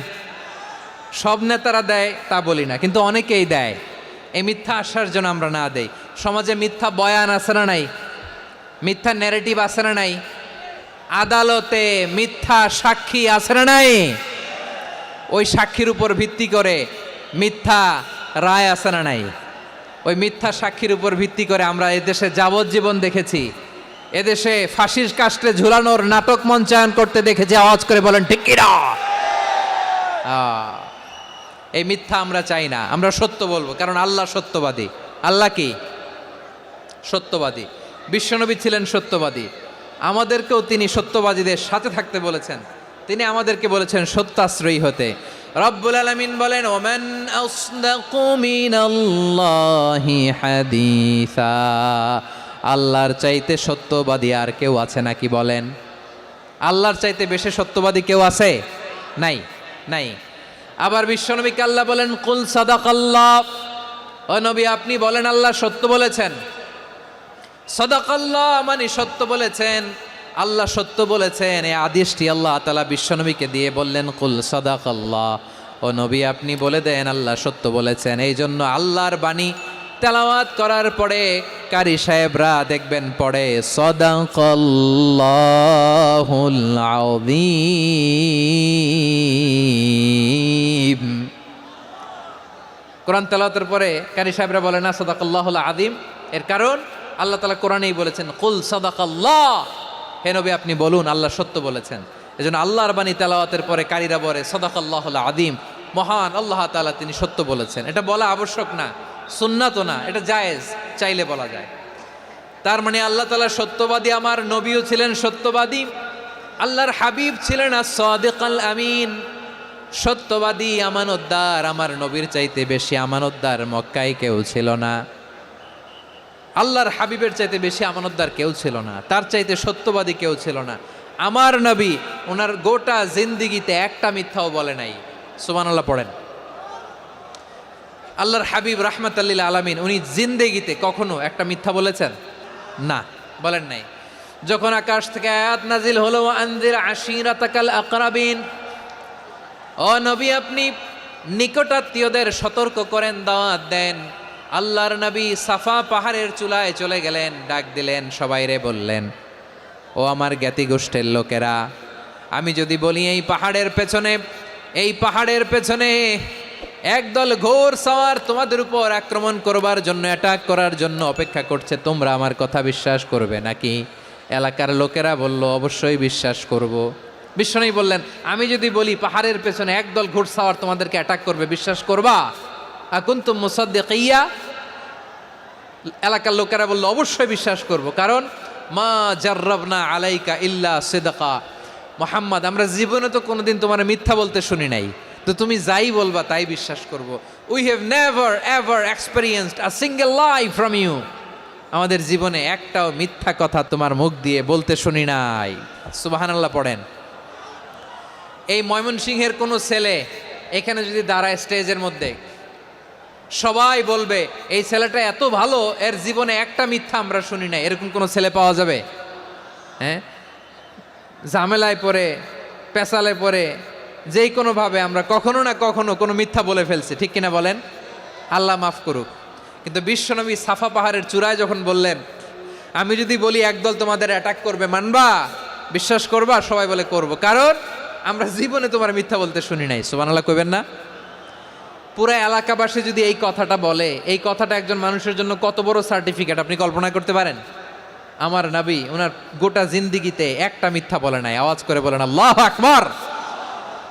সব নেতারা দেয় তা বলি না, কিন্তু অনেকেই দেয়। এই মিথ্যা আশ্বাস যেন আমরা না দেই। সমাজে মিথ্যা বয়ান আছে না নাই? মিথ্যা ন্যারেটিভ আছে না নাই? আদালতে মিথ্যা সাক্ষী আছে না নাই? ওই সাক্ষীর উপর ভিত্তি করে মিথ্যা রায় আছে না নাই? ওই মিথ্যা সাক্ষীর উপর ভিত্তি করে আমরা এদেশে যাবজ্জীবন দেখেছি, এদেশে ফাঁসির কাস্টে ঝুলানোর নাটক মঞ্চায়ন করতে দেখেছি। আওয়াজ করে বলেন ঠিক কি না? এই মিথ্যা আমরা চাই না, আমরা সত্য বলবো, কারণ আল্লাহ সত্যবাদী। আল্লাহ কি? সত্যবাদী। বিশ্বনবী ছিলেন সত্যবাদী, আমাদেরকেও তিনি সত্যবাদীদের সাথে থাকতে বলেছেন। তিনি আমাদেরকে বলেছেন সত্যাশ্রয়ী হতে। রব্বুল আলামিন বলেন ওমান আসদাকু মিনাল্লাহি হাদিসা, আল্লাহর চাইতে সত্যবাদী আর কেউ আছে নাকি বলেন? আল্লাহর চাইতে বেশি সত্যবাদী কেউ আছে? নাই, নাই। আবার বিশ্বনবীকে আল্লাহ বলেন কুল সাদাকাল্লাহ, ও নবী আপনি বলেন আল্লাহ সত্য বলেছেন। সাদাকাল্লাহ মানে সত্য বলেছেন, আল্লাহ সত্য বলেছেন। এই আদেশটি আল্লাহ তাআলা বিশ্বনবীকে দিয়ে বললেন কুল সাদাকাল্লাহ, ও নবী আপনি বলে দেন আল্লাহ সত্য বলেছেন। এই জন্য আল্লাহর বাণী তেলাওয়াত করার পরে কারি সাহেবরা দেখবেন পড়ে সাদাকাল্লাহুল আযীম। কোরআন তেলাওয়াতের পরে কারি সাহেবরা বলে না সাদাকাল্লাহুল আযীম। এর কারণ আল্লাহ তাআলা কোরআনেই বলেছেন কুল সাদাকাল্লাহ, হে নবী আপনি বলুন আল্লাহ সত্য বলেছেন। এজন্য আল্লাহর বাণী তেলাওয়াতের পরে কারীরা বলে সাদাকাল্লাহুল আযীম, মহান আল্লাহ তাআলা তিনি সত্য বলেছেন। এটা বলা আবশ্যক না, সুন্নাতও না, এটা জায়েজ, চাইলে বলা যায়। তার মানে আল্লাহ তাআলা সত্যবাদী, আমার নবীও ছিলেন সত্যবাদী, আল্লাহর হাবিব ছিলেন as-সাদিকাল আমিন, সত্যবাদী আমানতদার। আমার নবীর চাইতে বেশি আমানতদার মক্কায় কেউ ছিল না, আল্লাহর হাবিবের চাইতে বেশি আমানতদার কেউ ছিল না, তার চাইতে সত্যবাদী কেউ ছিল না। আমার নবী ওনার গোটা জিন্দিগিতে একটা মিথ্যাও বলে নাই। সুবহানাল্লাহ পড়েন। আল্লাহর হাবিব রাহমাতাল লিল আলামিন উনি জিন্দেগিতে কখনো একটা মিথ্যা বলেছেন? না, বলেন নাই। যখন আকাশ থেকে আয়াত নাজিল হলো আনজির আশিরাতাকাল আকরাবিন, ও নবী আপনি নিকটাত্মীয়দের সতর্ক করেন, দাওয়াত দেন। আল্লাহর নবী সাফা পাহাড়ের চূড়ায় চলে গেলেন, ডাক দিলেন, সবাই রে বললেন ও আমার জ্ঞাতি গোষ্ঠীর লোকেরা, আমি যদি বলি এই পাহাড়ের পেছনে একদল ঘোর সওয়ার তোমাদের উপর আক্রমণ করবার জন্য, অ্যাটাক করার জন্য অপেক্ষা করছে, তোমরা আমার কথা বিশ্বাস করবে নাকি? এলাকার লোকেরা বলল অবশ্যই বিশ্বাস করব। বিশ্বনবী বললেন, আমি যদি বলি পাহাড়ের পেছনে একদল ঘুড়সাওয়ার তোমাদেরকে অ্যাটাক করবে, বিশ্বাস করবা? আকুনতুম মুসাদ্দিকিয়া? এলাকার লোকেরা বলল, অবশ্যই বিশ্বাস করব, কারণ মা জাররাবনা আলাইকা ইল্লা সিদকা। মুহাম্মদ, আমরা জীবনে তো কোনোদিন তোমার মিথ্যা বলতে শুনি নাই, তো তুমি যাই বলবা তাই বিশ্বাস করব। We have never ever experienced a single lie from you. আমাদের জীবনে একটাও মিথ্যা কথা তোমার মুখ দিয়ে বলতে শুনি নাই। সুবহানাল্লাহ পড়েন। এই ময়মনসিংহের কোনো ছেলে এখানে যদি দাঁড়ায় স্টেজের মধ্যে, সবাই বলবে এই ছেলেটা এত ভালো, এর জীবনে একটা মিথ্যা আমরা শুনি নাই। এরকম কোনো ছেলে পাওয়া যাবে? হ্যাঁ, ঝামেলায় পড়ে, পেশালে পড়ে, যেই কোনোভাবে আমরা কখনো না কখনো কোনো মিথ্যা বলে ফেলছি, ঠিক কিনা বলেন? আল্লাহ মাফ করুক। কিন্তু বিশ্বনবী সাফা পাহাড়ের চূড়ায় যখন বললেন, আমি যদি বলি একদল তোমাদের অ্যাটাক করবে, মানবা? বিশ্বাস করবা? সবাই বলে করব, কারণ আমরা জীবনে তোমার মিথ্যা বলতে শুনি নাই। সুবহানাল্লাহ কইবেন না? পুরা এলাকাবাসী যদি এই কথাটা বলে, এই কথাটা একজন মানুষের জন্য কত বড় সার্টিফিকেট আপনি কল্পনা করতে পারেন? আমার নবী ওনার গোটা জিন্দিগিতে একটা মিথ্যা বলে নাই। আওয়াজ করে বলেন আল্লাহু আকবার।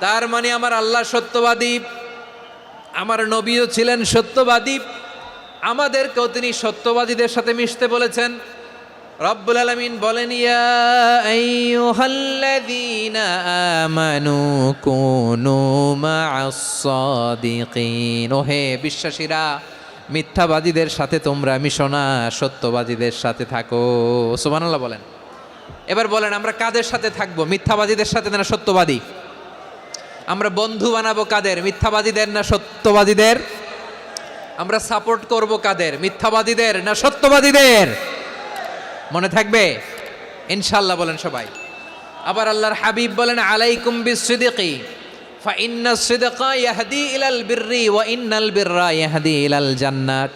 তার মানে আমার আল্লাহ সত্যবাদী, আমার নবীও ছিলেন সত্যবাদী, আমাদেরকেও তিনি সত্যবাদীদের সাথে মিশতে বলেছেন। রব্বুল আলামিন বলেন, ইয়া আইয়ুহাল্লাযীনা আমানু কুনু মা'আস সাদিকিন। ওহে বিশ্বাসীরা, মিথ্যাবাদীদের সাথে তোমরা মিশো না, সত্যবাদীদের সাথে থাকো। সুবহানাল্লাহ বলেন। এবার বলেন, আমরা কাদের সাথে থাকবো? মিথ্যাবাদীদের সাথে না সত্যবাদী? আমরা বন্ধু বানাবো কাদের? মিথ্যাবাদীদের না সত্যবাদীদের? আমরা সাপোর্ট করব কাদের? মিথ্যাবাদীদের না সত্যবাদীদের? মনে থাকবে ইনশাআল্লাহ, বলেন সবাই। আবার আল্লাহর হাবিব বলেন, আলাইকুম বিসসিদকি ফা ইন্নাস সিদকা ইয়াহদি ইলাল বিররি ওয়া ইন্নাল বিররা ইয়াহদি ইলাল জান্নাত।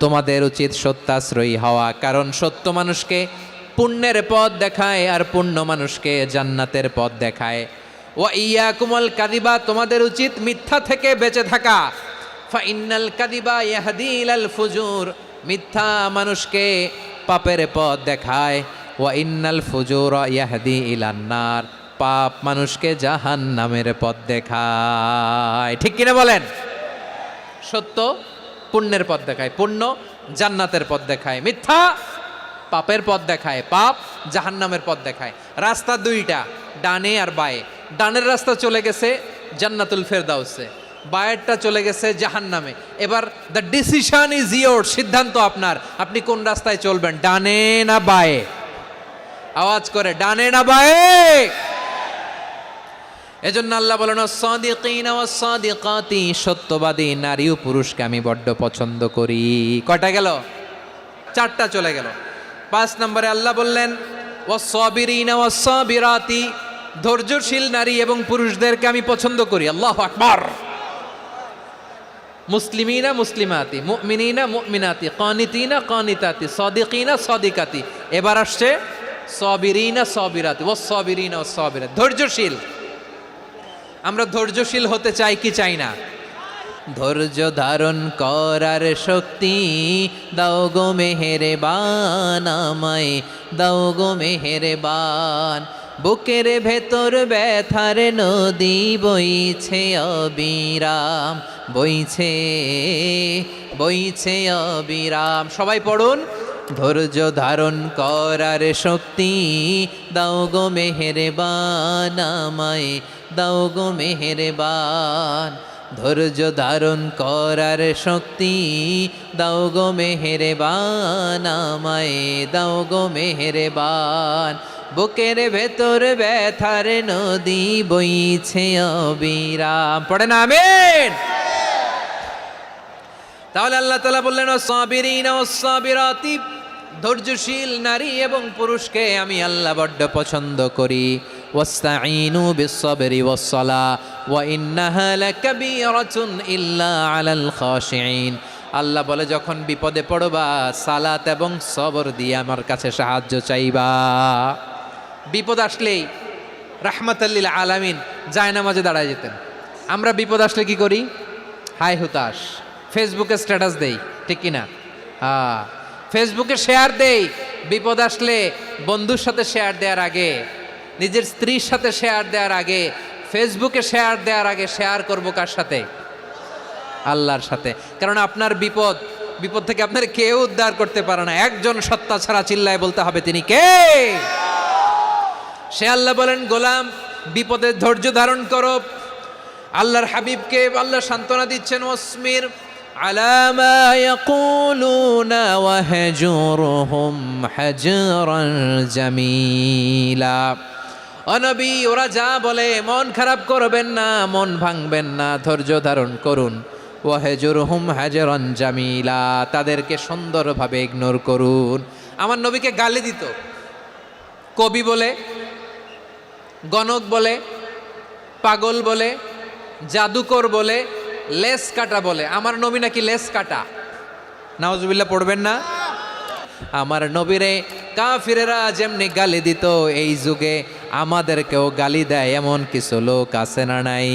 তোমাদের উচিত সত্যাশ্রয়ী হওয়া, কারণ সত্য মানুষকে পুণ্যের পথ দেখায় আর পুণ্য মানুষকে জান্নাতের পথ দেখায়। ওয়া ইয়াকুমুল কাযিবা, তোমাদের উচিত মিথ্যা থেকে বেঁচে থাকা। ফা ইন্নাল কাযিবা ইয়াহদি ইলাল ফুজুর, মিথ্যা মানুষকে পাপের পথ দেখায়। ওয়া ইন্নাল ফুজুরা ইয়াহদি ইলান নার, পাপ মানুষকে জাহান্নামের পথ দেখায়। ঠিক কিনা বলেন? সত্য পুণ্যের পথ দেখায়, পুণ্য জান্নাতের পথ দেখায়, মিথ্যা পাপের পথ দেখায়, পাপ জাহান্নামের পথ দেখায়। রাস্তা দুইটা, ডানে আর বায়ে। ডানের রাস্তা চলে গেছে জান্নাতুল ফেরদাউসে, বায়েরটা চলে গেছে জাহান্নামে। এবার দ্য ডিসিশন ইজ ইয়োর, সিদ্ধান্ত আপনার, আপনি কোন রাস্তায় চলবেন, ডানে না বায়ে? আওয়াজ করে, ডানে না বায়ে? এজন্য আল্লাহ বলেন, সাদিকিনা ওয়াস সাদিকাতি, সত্যবাদী নারী ও পুরুষকে আমি বড্ড পছন্দ করি। কয়টা গেল? চারটা চলে গেল। 5 নম্বরে আল্লাহ বললেন, ওয়াস সাবিরিনা ওয়াস সাবিরাতি, ধৈর্যশীল নারী এবং পুরুষদেরকে আমি পছন্দ করি। আল্লাহু আকবার। মুসলিমিনা মুসলিমাতি, মুমিনিনা মুমিনাতি, কানিতিনা কানিতাতি, সাদিকিনা সাদিকাতি। এবার আসছে সাবিরিনা সাবিরাতি, ওয়াস সাবিরিনা ওয়াস সাবিরাত, ধৈর্যশীল। আমরা ধৈর্যশীল হতে চাই কি চাই না? ধৈর্য ধারণ করার শক্তি দাও গো মেহেরবান, আমায় দাও গো মেহেরবান। বুকের ভেতর ব্যথার নদী বইছে অবিরাম, বইছে বইছে অবিরাম। সবাই পড়ুন, ধৈর্য ধারণ করার শক্তি দাও গো মেহেরবান, আমায় দাও গো মেহেরবান। ধৈর্য ধারণ করার শক্তি দাও গো মেহেরবান, আমায় দাও গো মেহেরবান। বুকের ভেতর ব্যথার নদী বইছে অবিরাম। পড়েন আমিন। তাহলে আল্লাহ তাআলা বললেন, সাবিরিনা ওয়াস সাবিরাতি, ধৈর্যশীল নারী এবং পুরুষকে আমি আল্লাহ বড্ড পছন্দ করি। ওয়াস্তাঈনু বিস-সাবরি ওয়াস-সালাহ ওয়া ইন্নাহা লাকাবীরাতুন ইল্লা আলাল খাশিঈন। আল্লাহ বলে, যখন বিপদে পড়বা সালাত এবং সবর দিয়ে আমার কাছে সাহায্য চাইবা। বিপদ আসলেই রাহমাতাল লিল আলামিন জায়নামাজে দাঁড়ায় যেতেন। আমরা বিপদ আসলে কি করি? হাই হুতাশ, ফেসবুকে স্ট্যাটাস দেই, ঠিক কিনা? হ্যাঁ, ফেসবুকে শেয়ার দেই। বিপদ আসলে বন্ধুর সাথে শেয়ার দেওয়ার আগে নিজের স্ত্রীর সাথে শেয়ার দেওয়ার আগে, ফেসবুকে শেয়ার দেওয়ার আগে শেয়ার করব কার সাথে? আল্লাহর সাথে। কারণ আপনার বিপদ থেকে আপনার কেউ উদ্ধার করতে পারে না, একজন সত্তা ছাড়া। চিল্লায় বলতে হবে তিনি কে? সে আল্লাহ বলেন, গোলাম বিপদের ধৈর্য ধারণ করো। আল্লাহর হাবিবকে আল্লাহ সান্ত্বনা দিচ্ছেন, ওয়াসমির আলা মা ইয়াকুলুনা ওয়াহজুরহুম হাজরান জামিলা। ও নবী, ওরা যা বলে মন খারাপ করবেন না, মন ভাঙবেন না, ধৈর্য ধারণ করুন। ওয়াহজুরহুম হাজরান জামিলা, তাদেরকে সুন্দরভাবে ইগনোর করুন। আমার নবীকে গালি দিত কবি বলে, গণক বলে, পাগল বলে, জাদুকর বলে, লেস কাটা বলে। আমার নবী নাকি লেস কাটা? নাউজুবিল্লাহ পড়বেন না? আমার নবীরে কাফিরেরা যেমনি গালি দিত, এই যুগে আমাদেরকেও গালি দেয় এমন কিছু লোক আছে না নাই?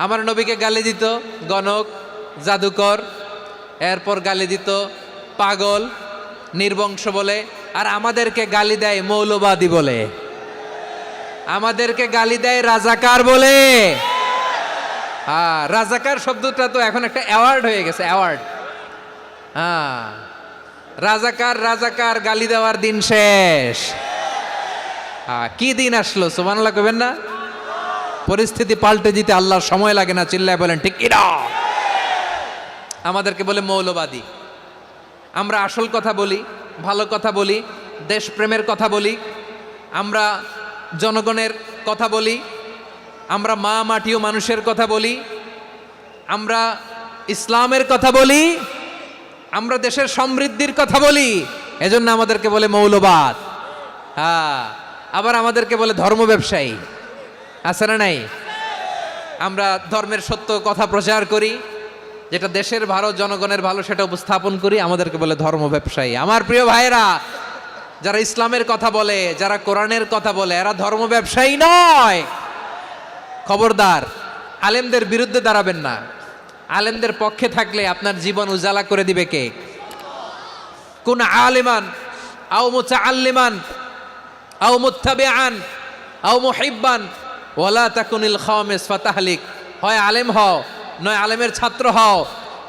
আমার নবীকে গালি দিত গণক, জাদুকর, এরপর গালি দিত পাগল, নির্বংশ বলে, আর আমাদেরকে গালি দেয় মৌলবাদী বলে, আমাদেরকে গালি দেয় রাজাকার বলে। হ্যাঁ, রাজাকার শব্দটা তো এখন একটা অ্যাওয়ার্ড হয়ে গেছে, অ্যাওয়ার্ড। হ্যাঁ, রাজাকার গালি দেওয়ার দিন শেষ। কি দিন আসলো, সুবহানাল্লাহ কইবেন না? পরিস্থিতি পাল্টে দিতে আল্লাহর সময় লাগে না, চিল্লায় বলেন ঠিক কি না? আমাদেরকে বলে মৌলবাদী। আমরা আসল কথা বলি, ভালো কথা বলি, দেশপ্রেমের কথা বলি, আমরা জনগণের কথা বলি, আমরা মা মাটি ও মানুষের কথা বলি, আমরা ইসলামের কথা বলি, আমরা দেশের সমৃদ্ধির কথা বলি। এজন্য আমাদেরকে বলে মৌলবাদ। হ্যাঁ, আবার আমাদেরকে বলে ধর্ম ব্যবসায়ী। আছে না নাই? আমরা ধর্মের সত্য কথা প্রচার করি, যেটা দেশের ভালো, জনগণের ভালো, সেটা উপস্থাপন করি, আমাদেরকে বলে ধর্ম ব্যবসায়ী। আমার প্রিয় ভাইরা, যারা ইসলামের কথা বলে, যারা কোরআনের কথা বলে, এরা ধর্ম ব্যবসায়ী নয়। খবরদার, আলেমদের বিরুদ্ধে দাঁড়াবেন না। আলেমদের পক্ষে থাকলে আপনার জীবন উজালা করে দিবে কে? কুন আলিমান আও মুতাআল্লিমান আও মুত্তাবিআন আও মুহিব্বান ওয়ালা তাকুনিল খামিস ফাতাহলিক। হয় আলেম হও, নয় আলেমের ছাত্র হও,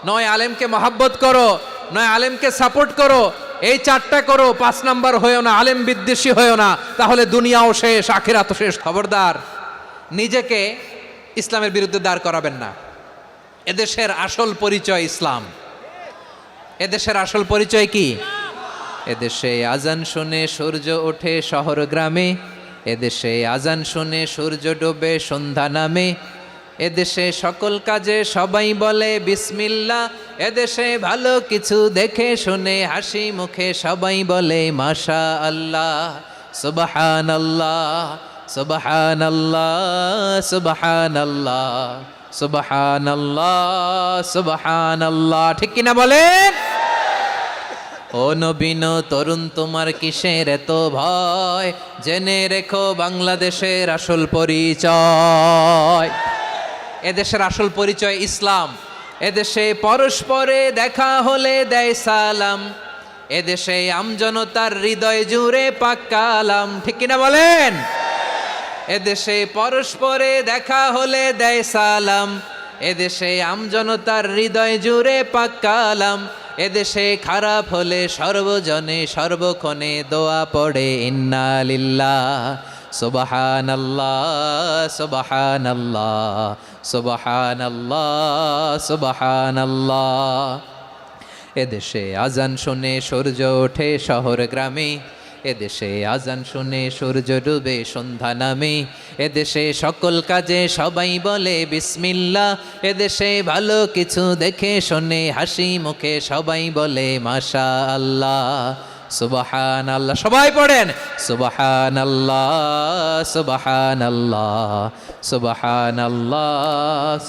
নয় আলেমকে মহাব্বত করো, নয় আলেমকে সাপোর্ট করো। এই চারটা করো, 5 নাম্বার হয়েও না, আলেম বিদ্বেষী হয়েও না, তাহলে দুনিয়াও শেষ, আখিরাতও শেষ। খবরদার, নিজেকে ইসলামের বিরুদ্ধে দাঁড় করাবেন না। এদেশের আসল পরিচয় ইসলাম। এদেশের আসল পরিচয় কি? এদেশে আজান শুনে সূর্য ওঠে শহর গ্রামে, এদেশে আজান শুনে সূর্য ডোবে সন্ধ্যা নামে, এদেশে সকল কাজে সবাই বলে বিসমিল্লাহ, এদেশে ভালো কিছু দেখে শুনে হাসি মুখে সবাই বলে মাশা আল্লাহ, সুবহানাল্লাহ, সুবহানাল্লাহ, সুবহানাল্লাহ, সুবহানাল্লাহ, সুবহানাল্লাহ। ঠিক কিনা বলেন? ও নবীন তরুণ, তোমার কিসের এত ভয়? জেনে রেখো বাংলাদেশের আসল পরিচয়। এদেশের আসল পরিচয় ইসলাম। এদেশে পরস্পরে দেখা হলে দেয় সালাম, এদেশে আমজনতার হৃদয় জুড়ে পাক কালাম। ঠিক কিনা বলেন? এদেশে পরস্পরে দেখা হলে দেয় সালাম, এদেশে আমজনতার হৃদয় জুড়ে পাক কালাম, এদেশে খারাপ হলে সর্বজনে সর্বক্ষণে দোয়া পড়ে ইন্না লিল্লাহ, সুবহানাল্লাহ, সুবহানাল্লাহ, সুবহানাল্লাহ, সুবহানাল্লাহ। এদেশে আজান শুনে সূর্য ওঠে শহর গ্রামে, এদেশে আজান শুনে সূর্য ডুবে সন্ধ্যা নামে, এদেশে সকল কাজে সবাই বলে বিসমিল্লাহ, এদেশে ভালো কিছু দেখে শুনে হাসি মুখে সবাই বলে মাশা আল্লাহ, সুবহানাল্লাহ। সবাই পড়েন সুবহানাল্লাহ, সুবহানাল্লাহ, সুবহানাল্লাহ,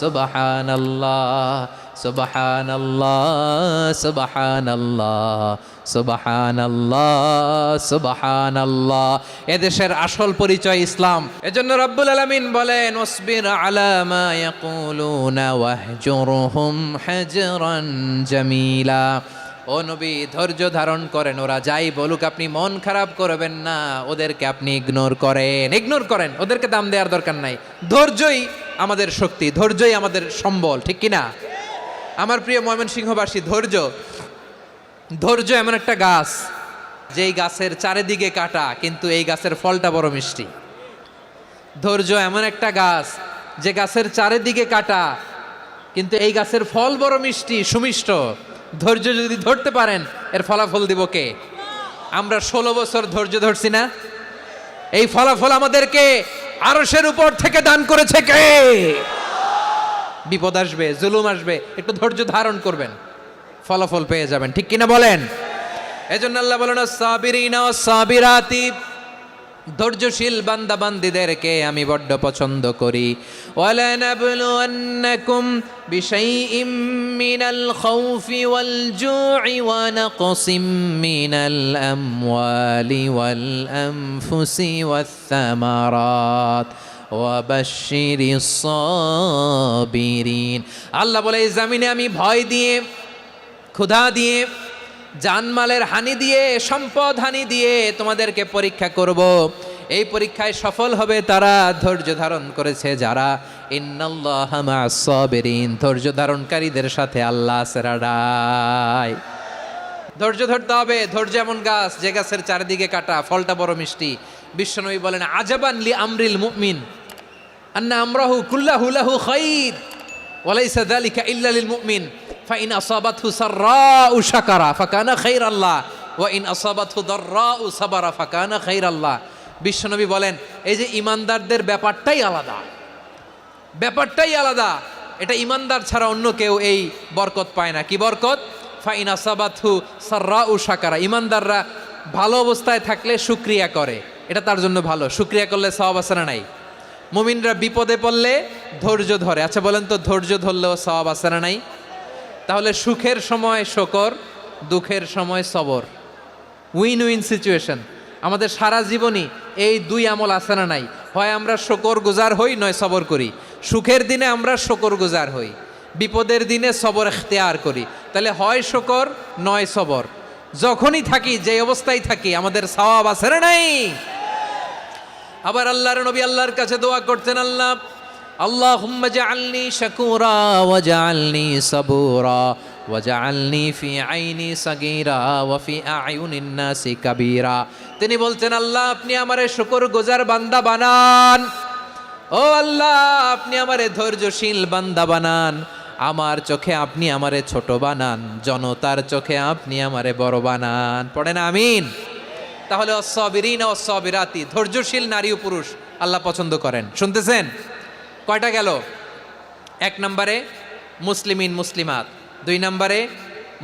সুবহানাল্লাহ, সুবহানাল্লাহ, সুবহানাল্লাহ, সুবহানাল্লাহ, সুবহানাল্লাহ। এদেশের আসল পরিচয় ইসলাম। এজন্য রব্বুল আলামিন বলেন ওয়াসবির আলা মা ইয়াকুলুনা ওয়াহজুরহুম হাজরান জামিলা। ও ও নবী ধৈর্য ধারণ করেন, ওরা যাই বলুক আপনি মন খারাপ করবেন না, ওদেরকে আপনি ইগনোর করেন, ওদেরকে দাম দেওয়ার দরকার নাই। ধৈর্যই আমাদের শক্তি, ধৈর্যই আমাদের সম্বল, ঠিক কিনা? আমার প্রিয় ময়মনসিংহবাসী, ধৈর্য এমন একটা গাছ, যেই গাছের চারিদিকে কাটা কিন্তু এই গাছের ফলটা বড় মিষ্টি। ধৈর্য এমন একটা গাছ যে গাছের চারিদিকে কাটা কিন্তু এই গাছের ফল বড় মিষ্টি, সুমিষ্ট। ধৈর্য যদি ধরতে পারেন এর ফলাফল দিব কে? আমরা 16 বছর ধৈর্য ধরছি না, এই ফলাফল আমাদেরকে আরশের উপর থেকে দান করেছে কে? বিপদ আসবে, জুলুম আসবে, একটু ধৈর্য ধারণ করবেন, ফলাফল পেয়ে যাবেন, ঠিক কিনা বলেন? এজন্য আল্লাহ বলেন আস-সাবিরিনা ওয়াস-সাবিরাতি, ধৈর্যশীল বান্দা বান্দীদেরকে আমি বড্ড পছন্দ করি। ওয়ালানাবলুওয়ান্নাকুম বিশাইইম মিনাল খাউফি ওয়াল জু'i ওয়া নাকসিম মিনাল আমওয়ালি ওয়াল আনফুসি ওয়াস সামারাত ওয়া বাশশিরিস সাবিরিন। আল্লাহ বলে এই জমিনে আমি ভয় দিয়ে, ক্ষুধা দিয়ে, জানমালের হানি দিয়ে, সম্পদ হানি দিয়ে তোমাদেরকে পরীক্ষা করব। এই পরীক্ষায় সফল হবে তারা ধৈর্য ধারণ করেছে যারা। ইন্নাল্লাহা মা'আস সাবিরিন, ধৈর্য ধারণকারীদের সাথে আল্লাহ আছে রাডায়। ধৈর্য ধরতে হবে। ধৈর্য এমন গাছ যে গাছের চারিদিকে কাটা, ফলটা বড় মিষ্টি। বিশ্বনবী বলেন আজাবান লি আমরিল মুমিন আন্না আমরাহু কুল্লাহু লাহু খাইর ওয়া লাইসা যালিকা ইল্লা লিল মুমিন ফাইন আসাবাতহু সাররাউ শাকারা ফাকানা খাইরাল্লাহ ওয়া ইন আসাবাতহু দাররাউ সাবারা ফাকানা খাইরাল্লাহ। বিশ্বনবী বলেন এই যে ইমানদারদের ব্যাপারটাই আলাদা, ব্যাপারটাই আলাদা। এটা ইমানদার ছাড়া অন্য কেউ এই বরকত পায় না। কি বরকত? ফাইন আসাবাতহু সাররাউ শাকারা, ইমানদাররা ভালো অবস্থায় থাকলে শুকরিয়া করে, এটা তার জন্য ভালো। শুকরিয়া করলে সওয়াব আছে না নাই? মুমিনরা বিপদে পড়লে ধৈর্য ধরে। আচ্ছা বলেন তো, ধৈর্য ধরলেও সওয়াব আছে না নাই? তাহলে সুখের সময় শকর, দুঃখের সময় সবর, উইন উইন সিচুয়েশন। আমাদের সারা জীবনই এই দুই আমল আছে না নাই? হয় আমরা শকর গুজার হই, নয় সবর করি। সুখের দিনে আমরা শকর গুজার হই, বিপদের দিনে সবর ইখতিয়ার করি। তাহলে হয় শকর নয় সবর। যখনই থাকি, যে অবস্থায় থাকি, আমাদের সওয়াব আছে না নাই? আবার আল্লাহর নবী আল্লাহর কাছে দোয়া করতেন, আল্লাহ আল্লাহুম্মা জাআলনি শাকুরা ওয়া জাআলনি সাবুরা ওয়া জাআলনি ফি আইনি সাগীরা ওয়া ফি আয়ুনিন নাসি কাবীরা। তিনি বলতেন আল্লাহ আপনি আমারে শুকরগুজার বান্দা বানান, ও আল্লাহ আপনি আমারে ধৈর্যশীল বান্দা বানান, আমার চোখে আপনি আমারে ছোট বানান, জনতার চোখে আপনি আমারে বড় বানান। পড়েন আমিন। তাহলে আস-সাবিরিনা ওয়াস-সাবিরাতি, ধৈর্যশীল নারী ও পুরুষ আল্লাহ পছন্দ করেন। শুনতেছেন? কয়টা গেল? 1 নম্বরে মুসলিমিন মুসলিমাত, 2 নম্বরে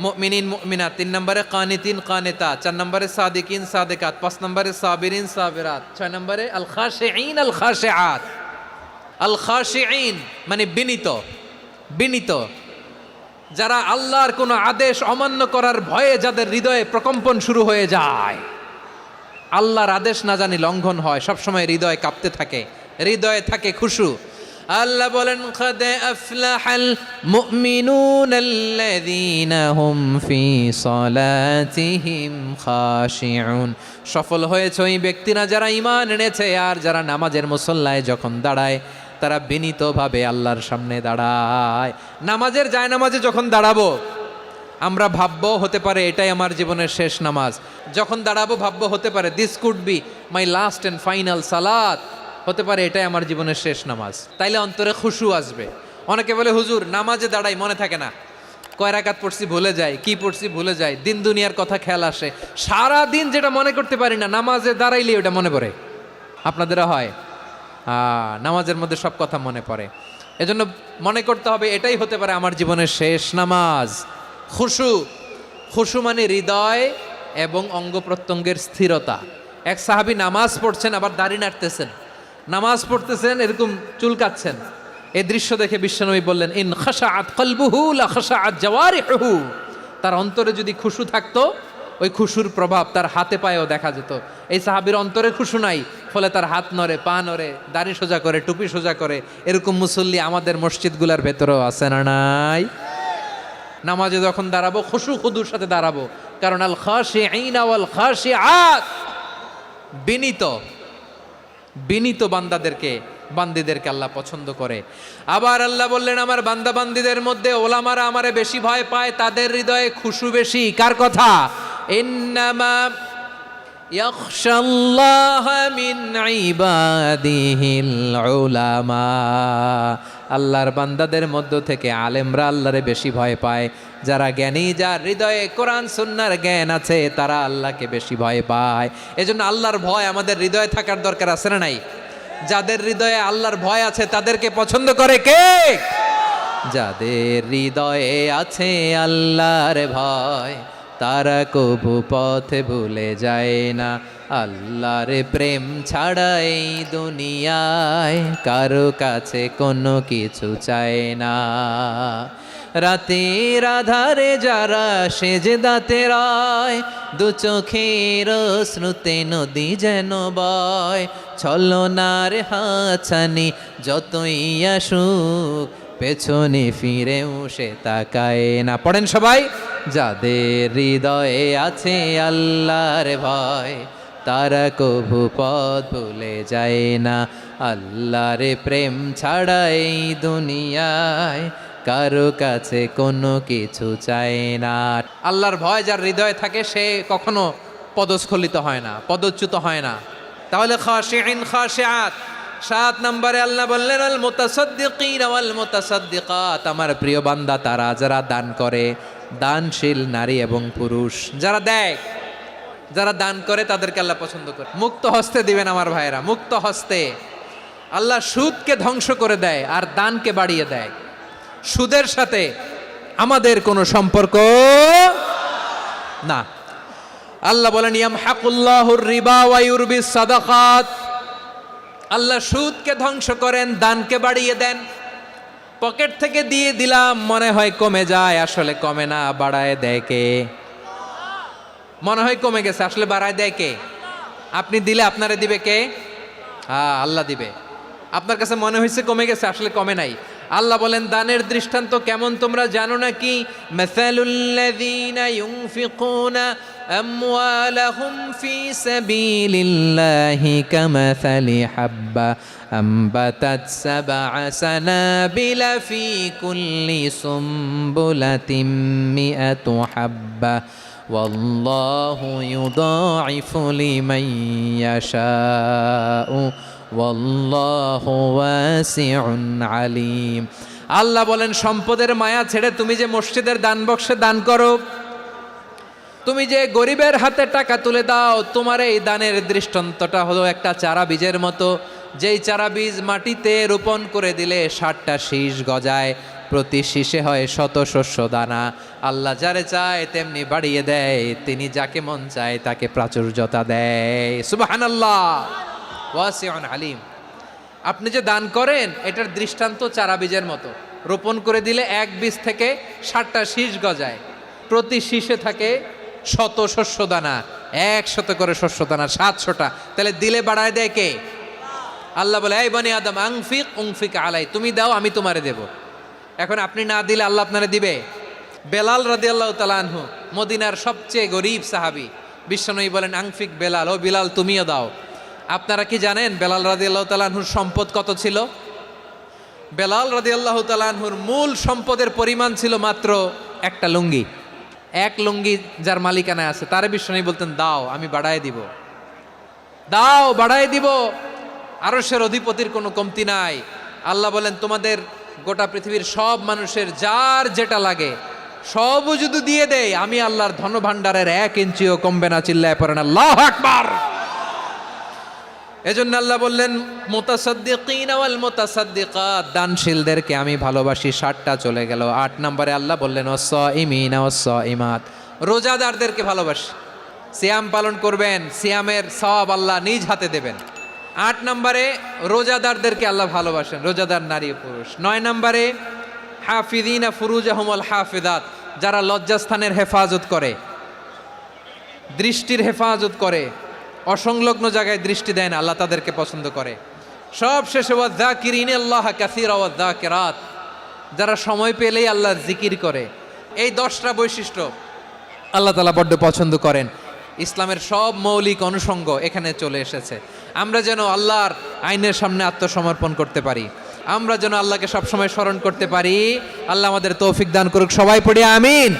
মুমিনিন মুমিনাত, 3 নম্বরে কানিতিন কানিতাত, 4 নম্বরে সাদিকিন সাদিকাত, 5 নম্বরে সাবিরিন সাবিরাত, 6 নম্বরে আল খাশিঈন আল খাশিআত। আল খাশিঈন মানে বিনীত, যারা আল্লাহর কোনো আদেশ অমান্য করার ভয়ে যাদের হৃদয়ে প্রকম্পন শুরু হয়ে যায়, আল্লাহর আদেশ না জানি লঙ্ঘন হয়, সবসময় হৃদয় কাঁপতে থাকে, হৃদয়ে থাকে খুশু। আল্লাহ বলেন قد أفلح المؤمنون الذين هم في صلاتهم خاشعون। সফল হয়েছে ওই ব্যক্তিরা যারা ঈমান এনেছে আর যারা নামাজের মুসল্লায় যখন দাঁড়ায় তারা বিনীতভাবে আল্লাহর সামনে দাঁড়ায়। নামাজের জায়নামাজে যখন দাঁড়াবো আমরা ভাববো হতে পারে এটাই আমার জীবনের শেষ নামাজ। যখন দাঁড়াবো ভাববো হতে পারে this could be my last and final সালাত, হতে পারে এটাই আমার জীবনের শেষ নামাজ। তাইলে অন্তরে খুশু আসবে। অনেকে বলে হুজুর নামাজে দাঁড়াই মনে থাকে না, কয় রাকাত পড়ছি ভুলে যাই, কি পড়ছি ভুলে যাই, দিন দুনিয়ার কথা খেয়াল আসে, সারা দিন যেটা মনে করতে পারি না নামাজে দাঁড়াইলে ওটা মনে পড়ে। আপনাদেরও হয়? নামাজের মধ্যে সব কথা মনে পড়ে। এজন্য মনে করতে হবে এটাই হতে পারে আমার জীবনের শেষ নামাজ। খুশু মানে হৃদয় এবং অঙ্গ প্রত্যঙ্গের স্থিরতা। এক সাহাবী নামাজ পড়ছেন আবার দাড়ি নাড়তেছেন, নামাজ পড়তেছেন এরকম চুলকাচ্ছেন। এই দৃশ্য দেখে বিশ্বনবী বললেন ইন খাশাআত কলবুহু লা খাশাআত জাওয়ারিহুহু। তার অন্তরে যদি খুশু থাকতো ওই খুশুর প্রভাব তার হাতে পায়েও দেখা যেত। এই সাহাবীর অন্তরে খুশু নাই, ফলে তার হাত নড়ে, পা নড়ে, দাড়ি সোজা করে, টুপি সোজা করে। এরকম মুসল্লি আমাদের মসজিদগুলোর ভেতরেও আছে না নাই? নামাজে যখন দাঁড়াবো খুশু খুদুর সাথে দাঁড়াবো, কারণ আল খাশিঈনা ওয়াল খাশিআত, বিনীত বিনীত বান্দিদেরকে আল্লাহ পছন্দ করে। আবার আল্লাহ বললেন আমার বান্দা বান্দিদের মধ্যে ওলামারা আমারে বেশি ভয় পায়, তাদের হৃদয়ে খুশু বেশি। কার কথা? ইন্নামা ইয়াখশাল্লাহা মিন ইবাদিহিল উলামা, আল্লাহর বান্দাদের মধ্য থেকে আলেমরা আল্লাহরে বেশি ভয় পায়। যারা জ্ঞানী, যার হৃদয়ে কোরআন সুন্নাহর জ্ঞান আছে, তারা আল্লাহকে বেশি ভয় পায়। এজন্য আল্লাহর ভয় আমাদের হৃদয়ে থাকার দরকার আছে না নাই? যাদের হৃদয়ে আল্লাহর ভয় আছে তাদেরকে পছন্দ করে কে? যাদের হৃদয়ে আছে আল্লাহর ভয়, তারা কবু পথে ভুলে যায় না। আল্লাহর প্রেম ছাড়া এই দুনিয়ায় কারো কাছে কোনো কিছু চায় না। রাতের আধারে যারা সেজদাতে রয়, দু চোখের শ্রুতে নদী যেন বয়। ছলনার হাতছানি যতই আসুক, পেছনে ফিরেও সে তাকায় না। পড়েন সবাই। যাদের হৃদয়ে আছে আল্লাহর ভয়, তারা কভু পথ ভুলে যায় না। আল্লাহর প্রেম ছাড়া এই দুনিয়ায় কারো কাছে কোনো কিছু চায় না। আল্লাহর ভয় যার হৃদয়ে থাকে সে কখনো পদস্খলিত হয় না, পদচ্যুত হয় না। তাহলে খাশিঈন খাশিআত। 7 নম্বরে আল্লাহ বললেন আল মুতাসাদ্দিকিন ওয়াল মুতাসাদ্দিকাত, আমার প্রিয় বান্দা তারা যারা দান করে, দানশীল নারী এবং পুরুষ যারা দেয়, যারা দান করে তাদেরকে আল্লাহ পছন্দ করে। মুক্ত হস্তে দিবেন আমার ভাইয়েরা, মুক্ত হস্তে। আল্লাহ সুদকে ধ্বংস করে দেয় আর দানকে বাড়িয়ে দেয়। সুদের সাথে আমাদের কোনো সম্পর্ক না। আল্লাহ বলেন ইয়ামহাকুল্লাহুর রিবা ওয়া ইউরবিস সাদাকাত, আল্লাহ সুদকে ধ্বংস করেন, দানকে বাড়িয়ে দেন। পকেট থেকে দিয়ে দিলাম মনে হয় কমে যায়, আসলে কমে না, বাড়ায় দেয় কে? মনে হয় কমে গেছে, আসলে বাড়ায় দেয় কে? আপনি দিলে আপনারে দিবে কে? আল্লাহ দিবে। আপনার কাছে মনে হয়েছে কমে গেছে, আসলে কমে নাই। আল্লাহ বলেন দানের দৃষ্টান্ত কেমন তোমরা জানো নাকি? মাসালুল্লাযীনা ইউনফিকুনা আমওয়ালাহুম ফি সাবিলিল্লাহি কামাসালি হাব্বা আম্বাতাত সাবআ সানাবিলা ফি কুল্লি সুমবুলাতিন মিআতু হাব্বা ওয়াল্লাহু ইউদাঈফু লিমান ইয়াশাউ ওয়াল্লাহু ওয়াসিউন আলিম। আল্লাহ বলেন সম্পদের মায়া ছেড়ে তুমি যে মসজিদের দান বক্সে দান করো, তুমি যে গরিবের হাতে টাকা তুলে দাও, তোমার এই দানের দৃষ্টান্তটা হলো একটা চারা বীজের মতো। যেই চারা বীজ মাটিতে রোপণ করে দিলে 60টা শীষ গজায়, প্রতি শীষে হয় শত শস্য দানা। আল্লাহ যারে চায় তেমনি বাড়িয়ে দেয়, তিনি যাকে মন চায় তাকে প্রাচুর্যতা দেয়। সুবহানাল্লাহ, ওয়াসিউন আলিম। আপনি যে দান করেন এটার দৃষ্টান্ত চারা বীজের মতো, রোপণ করে দিলে এক বীজ থেকে 60টা শীষ গজায়, প্রতি শীষে থাকে শত শস্য দানা, 100 করে শস্য দানা, 700টা। তাহলে দিলে বাড়ায় দেয় কে? আল্লাহ বলে এই বনি আদম আনফিক উনফিক আলাই, তুমি দাও আমি তোমারে দেব। এখন আপনি না দিলে আল্লাহ আপনারে দিবে? বেলাল রাদিয়াল্লাহু তাআলা আনহু, মদিনার সবচেয়ে গরিব সাহাবী, বিশ্বনবী বলেন আনফিক বেলাল, ও বেলাল তুমিও দাও। আপনারা কি জানেন বেলাল রাদিয়াল্লাহু তাআলা আনহুর সম্পদ কত ছিল? বেলাল রাদিয়াল্লাহু তাআলা আনহুর মূল সম্পদের পরিমাণ ছিল মাত্র একটা লুঙ্গি। এক লুঙ্গি যার মালিকানায় আছে তারে বিশ্বনবী বলতেন দাও আমি বাড়ায় দিব, দাও বাড়ায় দিব। আরশের অধিপতির কোনো কমতি নাই। আল্লাহ বলেন তোমাদের গোটা পৃথিবীর সব মানুষের যার যেটা লাগে সবও যদি দিয়ে দেয়, আমি আল্লাহর ধনভাণ্ডারের 1 ইঞ্চিও কমবে না। চিল্লায় পড়েন আল্লাহু আকবার। এজন্য আল্লাহ বললেন মুতাসাদ্দিকিন ওয়াল মুতাসাদ্দিকাত, দানশীলদেরকে আমি ভালোবাসি। 60টা চলে গেল। 8 নম্বরে আল্লাহ বললেন ওয়াস-সাইমিন ওয়াস-সাইমাত, রোজাদারদেরকে ভালোবাসি। সিয়াম পালন করবেন, সিয়ামের সওয়াব আল্লাহ নিজ হাতে দেবেন। 8 নম্বরে রোজাদারদেরকে আল্লাহ ভালোবাসেন, রোজাদার নারী ও পুরুষ। 9 নম্বরে হাফিযিনা ফুরুজাহুম ওয়াল হাফিযাত, যারা লজ্জাস্থানের হেফাজত করে, দৃষ্টির হেফাজত করে, অসংলগ্ন জায়গায় দৃষ্টি দেয় না, আল্লাহ তাদেরকে পছন্দ করে। সব শেষে ওয়াযাকিরিনা আল্লাহ কাসীরা ওয়াযাকিরাত, যারা সময় পেলেই আল্লাহর জিকির করে। এই 10টা বৈশিষ্ট্য আল্লাহ তাআলা বড্ড পছন্দ করেন। ইসলামের সব মৌলিক অনুষঙ্গ এখানে চলে এসেছে। আমরা যেন আল্লাহর আইনের সামনে আত্মসমর্পণ করতে পারি, আমরা যেন আল্লাহকে সবসময় স্মরণ করতে পারি। আল্লাহ আমাদের তৌফিক দান করুক। সবাই পড়ি আমিন।